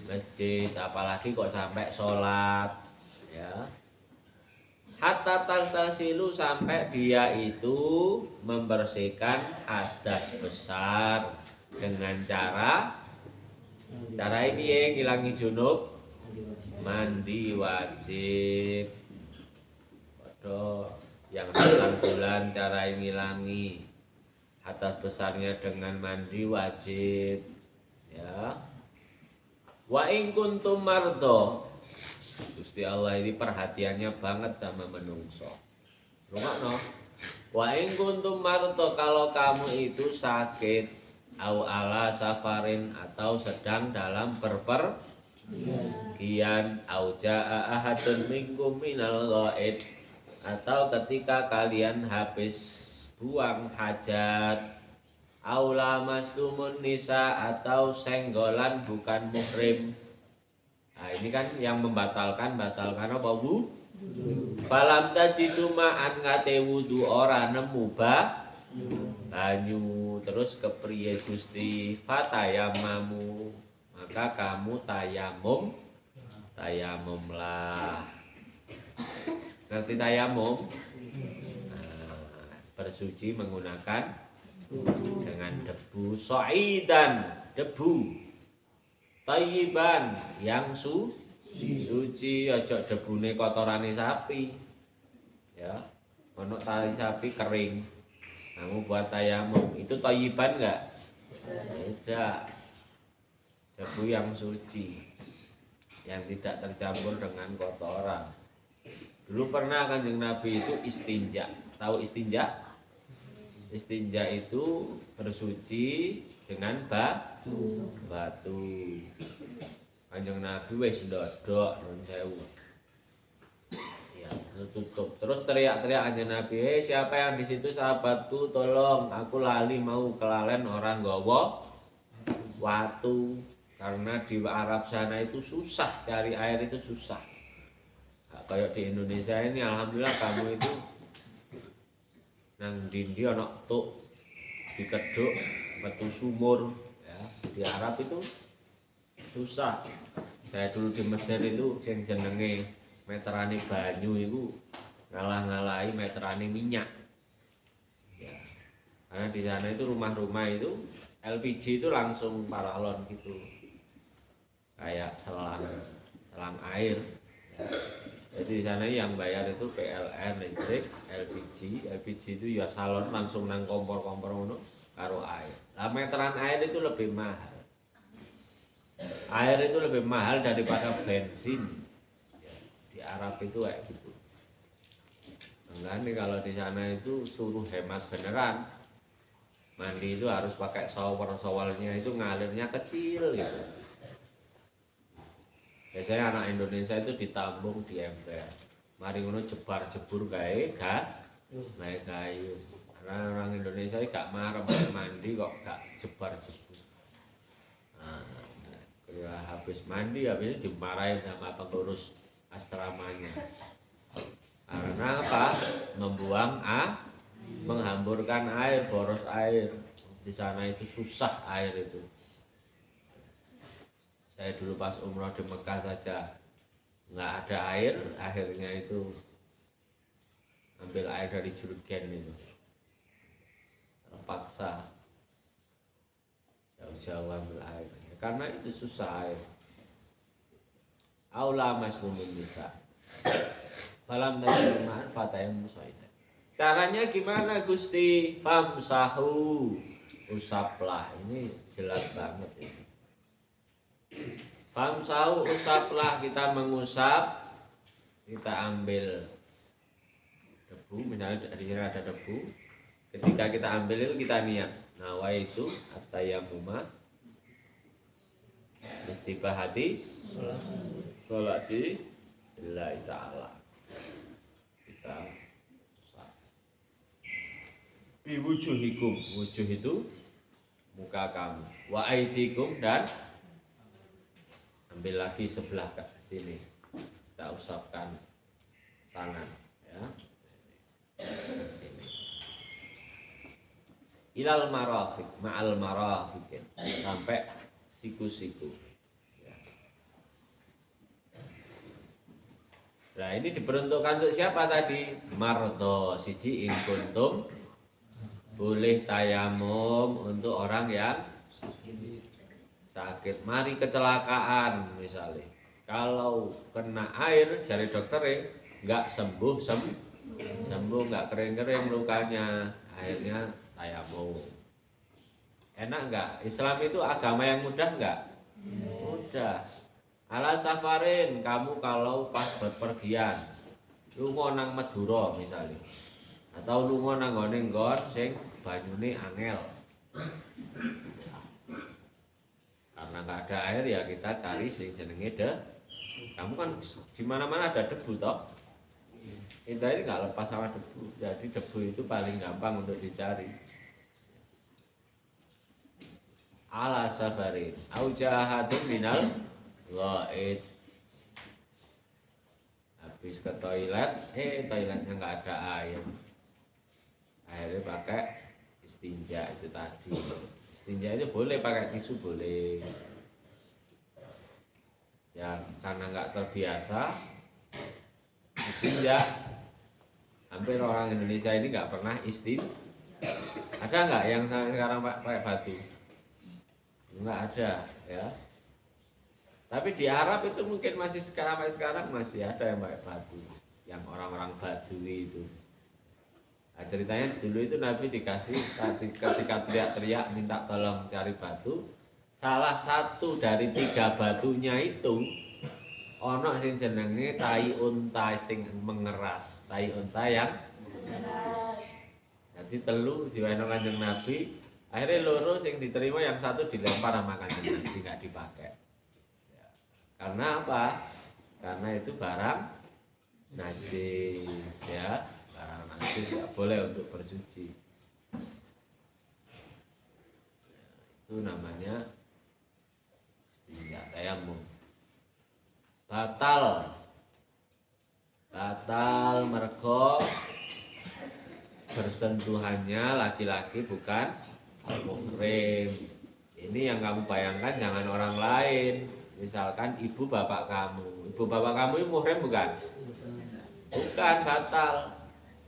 masjid, apalagi kok sampai sholat ya. Hatta taghtasilu, sampai dia itu membersihkan hadas besar dengan cara ini ya, ngilangi junub, mandi wajib. Waduh, yang datang bulan cara ngilangi hadas besarnya dengan mandi wajib ya. Wa in kuntum mardo, Gusti Allah ini perhatiannya banget sama menungso. Rungokno. Wa in kuntum mardo, kalau kamu itu sakit, au ala safarin, atau sedang dalam berpergian, au jaa ahadun minkum minal ghaid, atau ketika kalian habis buang hajat, aula mastumun nisa, atau senggolan bukan muhrim. Nah, ini kan yang membatalkan apa bu? Falam tajidu ma'an ngate wudu, ora nemu banyu, terus kepriye Gusti? Fatayamamu, maka maka kamu tayamumlah. Ngerti tayamum? Bersuci menggunakan dengan debu, so'idan debu, thayyiban yang suci, ojo debune kotorane sapi. Ya, ono tali sapi kering, kamu buat tayamum, itu thayyiban enggak? Tidak. Debu yang suci, yang tidak tercampur dengan kotoran. Dulu pernah Kanjeng Nabi itu istinja. Tahu istinja? Istinja itu bersuci dengan batu. Kanjeng Nabi wis ndodok nun sewu. Ya, tutup. Terus teriak-teriak Kanjeng Nabi, siapa yang di situ sahabatku, tolong, aku lali mau kelalen orang nggawa watu." Karena di Arab sana itu susah, cari air itu susah. Kayak di Indonesia ini alhamdulillah kamu itu nang dindi ana tuk dikeduk metu sumur ya. Di Arab itu susah. Saya dulu di Mesir itu sing jenenge meterane banyu itu ngalah-ngalahi meterane minyak. Ya. Karena di sana itu rumah-rumah itu LPG itu langsung paralon gitu. Kayak selang air ya. Jadi di sana yang bayar itu PLN listrik, LPG itu ya salon langsung nang kompor-kompor ngono karo air. Lah meteran air itu lebih mahal. Air itu lebih mahal daripada bensin. Ya, di Arab itu kayak gitu. Makanya kalau di sana itu suruh hemat beneran. Mandi itu harus pakai showernya itu ngalirnya kecil gitu. Biasanya anak Indonesia itu ditambung di ember. Mari ngono jebar-jebur gawe naik kayu. Karena orang Indonesia gak marem mandi kok gak jebar-jebur. Nah, ya habis mandi habis itu dimarahin sama pengurus asramanya. Karena apa? Menghamburkan air, boros air. Di sana itu susah air itu. Saya dulu pas umroh di Mekah saja nggak ada air, akhirnya itu ambil air dari jurgen itu, terpaksa jauh-jauh ambil air karena itu susah air. Aula maslumun nisa falam tajiduman fatayam musaidah. Caranya gimana Gusti? Famsahu, usaplah. Ini jelas banget ini. Famsahu, usaplah, kita mengusap, kita ambil debu, misalnya di sini ada debu. Ketika kita ambil itu kita niat nawaitu at-tayammuma istibahati sholati lillahi ta'ala. Kita usap. Bi wujuhikum, wujuh itu muka kamu, wa aidikum, dan ambil lagi sebelah sini, kita usapkan tangan ya. Sini. Ilal marafiq, ma'al marafiq, sampai siku-siku ya. Nah ini diperuntukkan untuk siapa tadi? Mardo siji ing kuntum, boleh tayamum untuk orang yang sakit, mari kecelakaan misalnya. Kalau kena air, jari dokter nggak sembuh, nggak kering-kering lukanya, akhirnya tayamum. Enak nggak? Islam itu agama yang mudah nggak? Mudah. Ala safarin, kamu kalau pas berpergian, lunga nang Madura misalnya, atau lunga nang nggon sing banyune angel. Karena nggak ada air ya kita cari sing jenenge kamu kan di mana-mana ada debu toh. Kita ini nggak lepas sama debu, jadi debu itu paling gampang untuk dicari. Ala safarin, au jahatin minal ghaid. Habis ke toilet, toiletnya nggak ada air. Akhirnya pakai istinja itu tadi. Istinja itu boleh pakai tisu boleh. karena nggak terbiasa istinja. Hampir orang Indonesia ini nggak pernah istinja. Ada nggak yang sekarang pakai batu? Nggak ada ya. Tapi di Arab itu mungkin masih sekarang masih ada yang pakai batu, yang orang-orang Badui itu. Nah, ceritanya dulu itu Nabi dikasih ketika teriak-teriak minta tolong cari batu, salah satu dari 3 batunya itu ono sing jenenge tai unta sing mengeras, tai unta yang mengeras. Jadi telu diwenehi Kanjeng Nabi, akhirnya loro sing diterima, yang satu dilempar sama Kanjeng Nabi, nggak dipakai. Ya. Karena apa? Karena itu barang najis ya. Barang najis tidak boleh untuk bersuci. Itu namanya istinja tayamum. Batal mergo bersentuhannya laki-laki bukan muhrim. Ini yang kamu bayangkan, jangan orang lain. Misalkan ibu bapak kamu ini muhrim bukan? Bukan, batal.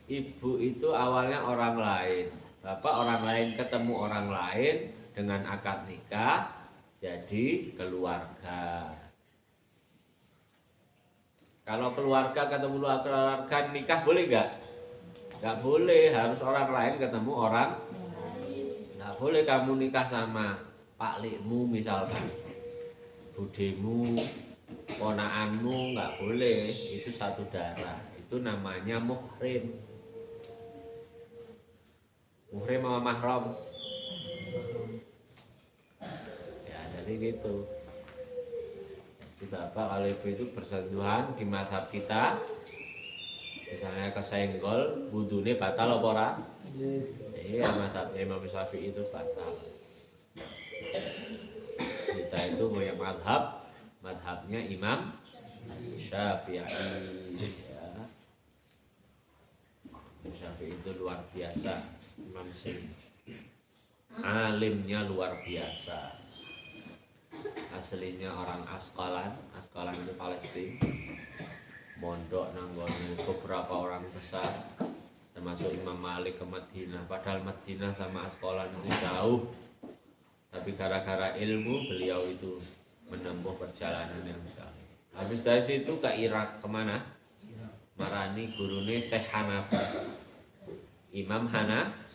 Ibu itu awalnya orang lain, bapak orang lain, ketemu orang lain dengan akad nikah jadi keluarga. Kalau keluarga ketemu keluarga nikah boleh nggak? Nggak boleh, harus orang lain ketemu orang. Nggak boleh kamu nikah sama Pak Likmu misalkan, budemu, ponaanmu, nggak boleh. Itu satu darah. Itu namanya muhrim. Muhrim sama mahram. Ya jadi gitu. Jadi bapak kalau ibu itu bersentuhan di mazhab kita, misalnya kesenggol, wudune batal apa ora? Iya, mazhabnya Imam Syafi'i itu batal. Kita itu punya mazhabnya Imam Syafi'i. Ya. Imam Syafi'i itu luar biasa. Imam Syafi'i alimnya luar biasa. Aslinya orang Askalan itu Palestina. Mondok nanggone beberapa orang besar, termasuk Imam Malik ke Madinah. Padahal Madinah sama Askalan itu jauh, tapi gara-gara ilmu beliau itu menempuh perjalanan yang jauh. Habis dari situ ke Irak, kemana? Marani gurune Syekh Hanafi, Imam Hanafi.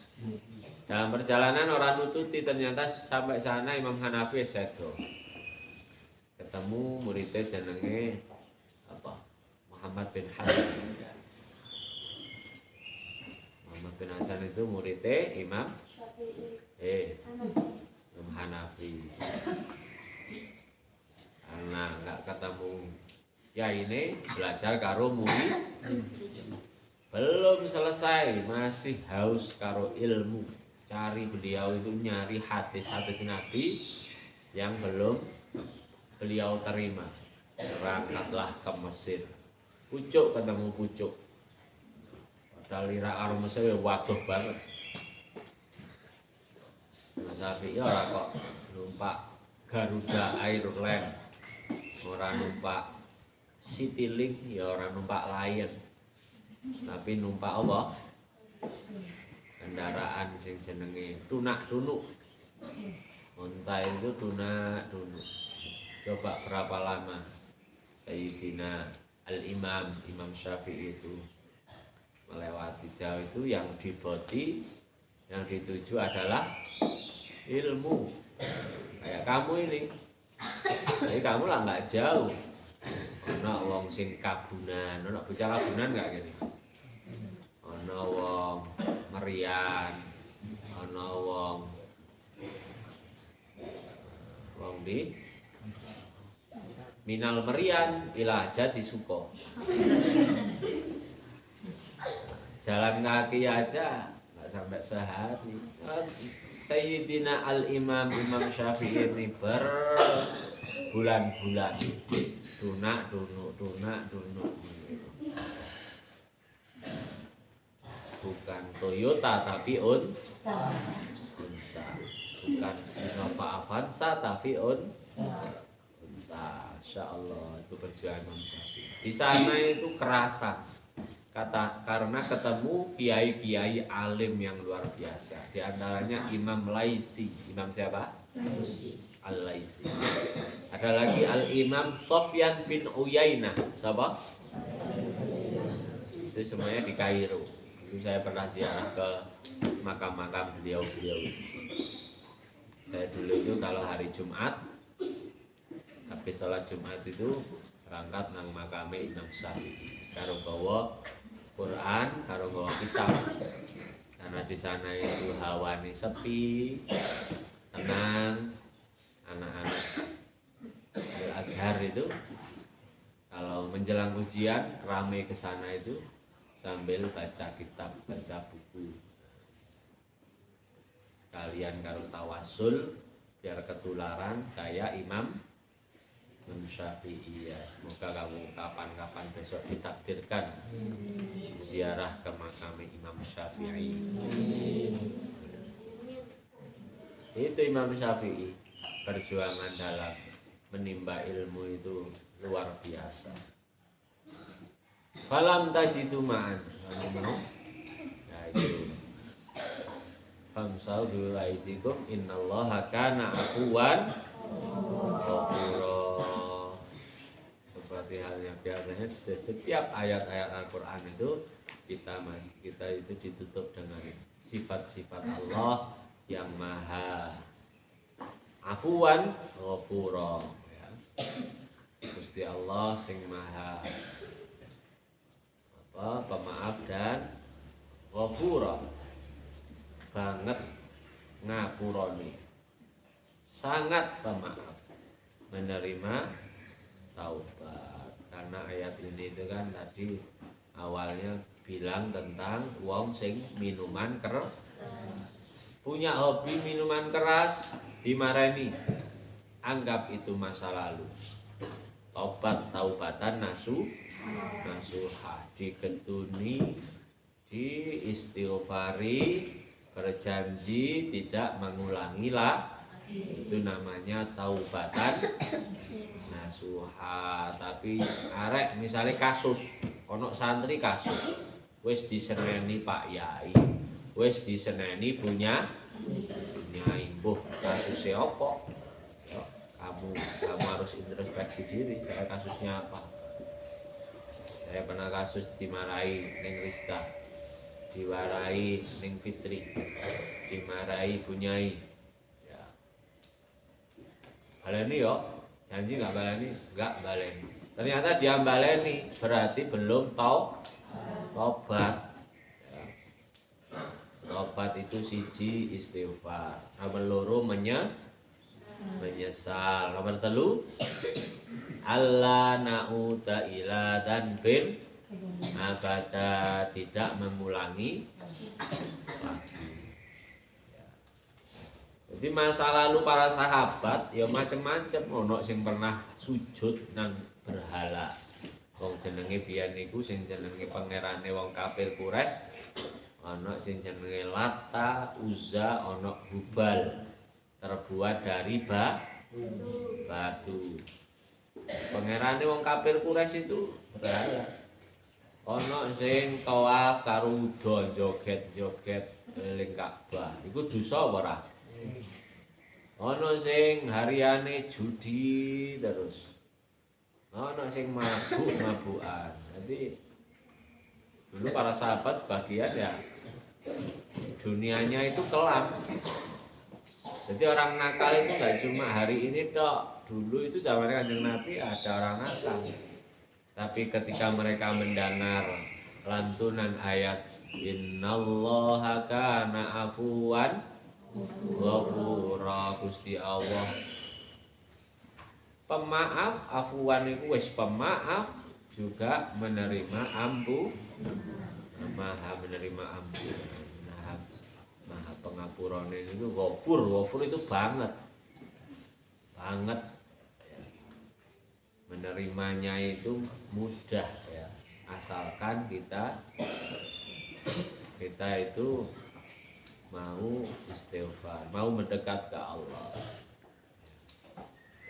Dalam perjalanan orang nututi, ternyata sampai sana Imam Hanafi sedo. Ketemu muridnya jenenge apa? Muhammad bin Hasan. Muhammad bin Hasan itu muridnya Imam Hanafi. Karena nggak ketemu ya ini belajar karo murid, belum selesai masih haus karo ilmu. Cari beliau itu nyari hadis-hadis Nabi yang belum beliau terima. Berangkatlah ke Mesir. Pucuk ketemu pucuk. Padahal Irak karo Mesir ya waduh banget. Mas Syafi'i ora kok numpak Garuda Airline, ora numpak Citylink, ya ora numpak Lion. Tapi numpak apa? Kendaraan sing jenenge tunak tunuk. Unta itu tunak tunuk. Coba berapa lama Sayyidina Imam Syafi'i itu melewati jauh itu, yang dibodi, yang dituju adalah ilmu. Kayak kamu ini. Jadi kamu lah nggak jauh. Ono wong sing kabunan, ono bocah kabunan nggak gini? Ono wong Merian, ono wong di Minal Merian ila Jati Suko. Jalan kaki aja nggak sampai sehari. Sayyidina Imam Syafi'i ini berbulan-bulan tunak tunuk. Bukan Toyota tapi unta. Bukan Innova Avanza tapi unta. Masya Allah, itu perjuangan Imam Syafi'i. Di sana itu kerasa karena ketemu kiai-kiai alim yang luar biasa. Di antaranya Imam Laisi. Imam siapa? Al-Laisi. Ada lagi Al-Imam Sofyan bin Uyainah. Siapa? Itu semuanya di Kairo. Itu saya pernah ziarah ke makam-makam beliau-beliau. Saya dulu itu kalau hari Jumat, habis sholat Jumat itu berangkat nang makame Imam Syafi'i. Karo bawa Quran, karo bawa kitab. Karena di sana itu hawanya sepi, tenang. Anak-anak Al-Azhar itu kalau menjelang ujian ramai ke sana itu sambil baca kitab, baca buku. Sekalian karo tawasul biar ketularan kayak Imam Syafi'i ya. Semoga kamu kapan-kapan besok ditakdirkan ziarah ke makam Imam Syafi'i. Itu Imam Syafi'i, perjuangan dalam menimba ilmu itu luar biasa. Falam tajidu ma'an. Ya itu. Famsau bi aidikum innallaha kana afuwan ghafura. Seperti halnya biasanya setiap ayat-ayat Al-Qur'an itu kita itu ditutup dengan sifat-sifat Allah yang maha afuwan ghafura ya. Gusti Allah sing maha pemaaf dan ghafura, banget ngapuroni, sangat pemaaf, menerima taubat. Karena ayat ini itu kan tadi awalnya bilang tentang wong sing minuman keras, punya hobi minuman keras, dimarani, anggap itu masa lalu. Taubatan nasuhah, digentuni, diistighfari, berjanji tidak mengulangi lah. Itu namanya taubatan nasuhah. Tapi arek misalnya kasus, ono santri kasus, wis diseneni Pak Yai, wis diseneni punya imbuh, kasusnya apa? Kamu harus introspeksi diri. Saya kasusnya apa? Saya pernah kasus dimarahi Neng Rista, diwarai Neng Fitri, dimarahi Bunyai. Ya. Baleni yo, janji nggak baleni, nggak baleni. Ternyata dia baleni, berarti belum tobat. Ya. Tobat itu siji istighfar, nomor loro menyesal, nomor telu Allah na'uda ila danbin abada, tidak mengulangi lagi ya. Jadi masa lalu para sahabat ya macam-macam. Ono sing pernah sujud nang berhala, wong jenenge biyen niku sing jenenge pangerane wong kafir Quraisy, ono sing jenenge Lata, Uzza, ono Hubal, terbuat dari batu. Pangerane wong kafir Quraisy itu berhala. Ono sing tawaf karo uda joget-joget eling Ka'bah. Iku dosa apa ora? Ono sing hariane judi terus. Ono sing mabuk-mabukan. Jadi dulu para sahabat sebagian ya dunianya itu kelam. Jadi orang nakal itu nggak cuma hari ini tok. Dulu itu zaman Kanjeng Nabi ada orang nakal. Tapi ketika mereka mendengar lantunan ayat Innallaha kana afuwan ghafura, Gusti Allah pemaaf, afuwan itu wis pemaaf, juga menerima maha menerima ampunan. Maha pengapurane itu ghafur itu banget menerimanya itu mudah ya, asalkan kita itu mau istighfar, mau mendekat ke Allah.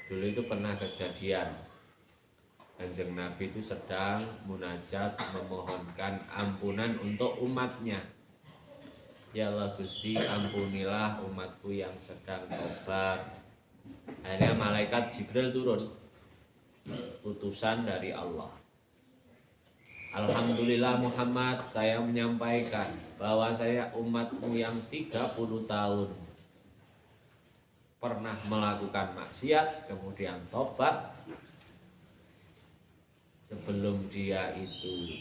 Dulu itu pernah kejadian Kanjeng Nabi itu sedang munajat memohonkan ampunan untuk umatnya. Ya Allah Gusti, ampunilah umatku yang sedang tobat. Akhirnya malaikat Jibril turun, utusan dari Allah. Alhamdulillah Muhammad, saya menyampaikan bahwa saya umatmu yang 30 tahun pernah melakukan maksiat, kemudian tobat. Sebelum dia itu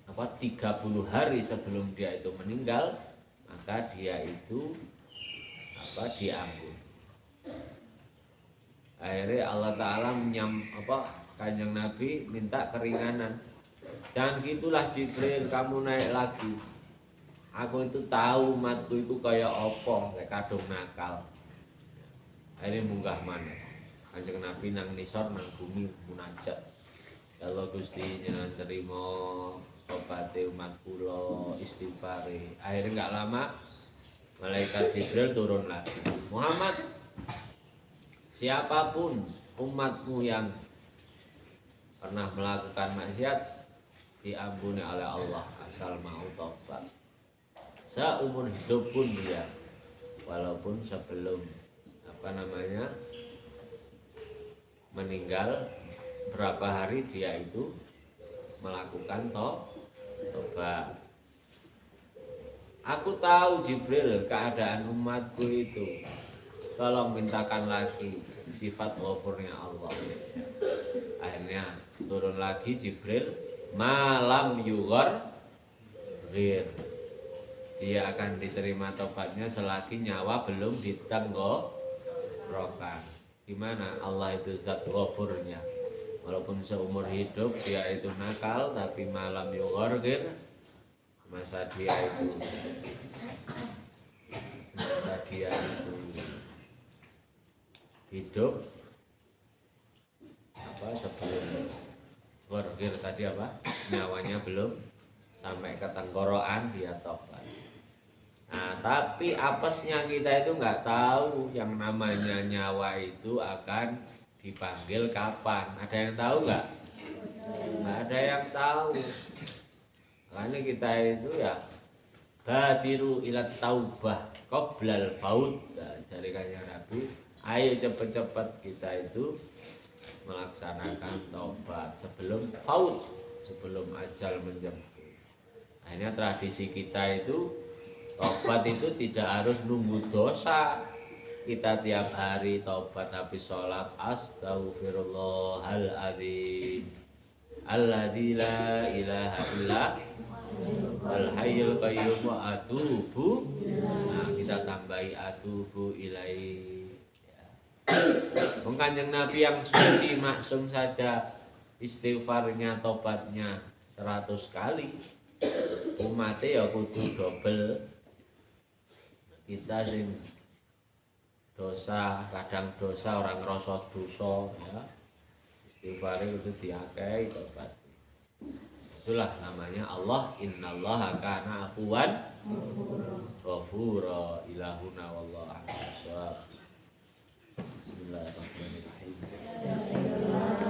30 hari sebelum dia itu meninggal, maka dia itu diampuni. Akhirnya Allah Ta'ala Kanjeng Nabi minta keringanan. Jangan gitulah Jibril, kamu naik lagi. Aku itu tahu umatku itu kayak opo, kayak kadung nakal. Akhirnya munggah mana. Kanjeng Nabi nang nisor nang bumi munajat. Ya Allah Gusti jangan terima obate umat kula istighfare. Akhirnya enggak lama malaikat Jibril turun lagi. Muhammad, siapapun umatmu yang pernah melakukan maksiat diampuni oleh Allah asal mau tobat. Seumur hidup pun dia, walaupun sebelum meninggal berapa hari dia itu melakukan tobat. Aku tahu Jibril keadaan umatku itu. Tolong mintakan lagi sifat ghafurnya Allah. Akhirnya turun lagi Jibril, malam yughar ghir. Dia akan diterima tobatnya selagi nyawa belum ditenggorokan. Gimana Allah itu zat ghafurnya. Walaupun seumur hidup dia itu nakal, tapi malam yughar ghir, masa dia itu hidup sebelum wargir tadi nyawanya belum sampai ke tenggorokan dia tobat. Nah, tapi apesnya kita itu nggak tahu yang namanya nyawa itu akan dipanggil kapan. Ada yang tahu nggak? Nggak ada yang tahu. Makanya kita itu ya badiru ila taubah qoblal faut. Jadi kanjeng Nabi, ayo cepet-cepet kita itu melaksanakan tobat sebelum faut, sebelum ajal menjemput. Akhirnya tradisi kita itu tobat itu tidak harus nunggu dosa. Kita tiap hari tobat habis sholat, astaghfirullahaladzim alladzi la ilaha illa al hayyul qayyum wa atubu. Nah, kita tambahi atubu ilaihi. Kanjeng Nabi yang suci maksum saja istighfarnya tobatnya 100 kali. Umatnya ya kudu double. Kita sing dosa, kadang dosa orang ngrasa dosa ya. Istighfare kudu diakehi tobat. Itulah namanya Allah, innallaha kana afuwan ghafura. Ilahuna wallahu a'lam. Bismillahirrahmanirrahim.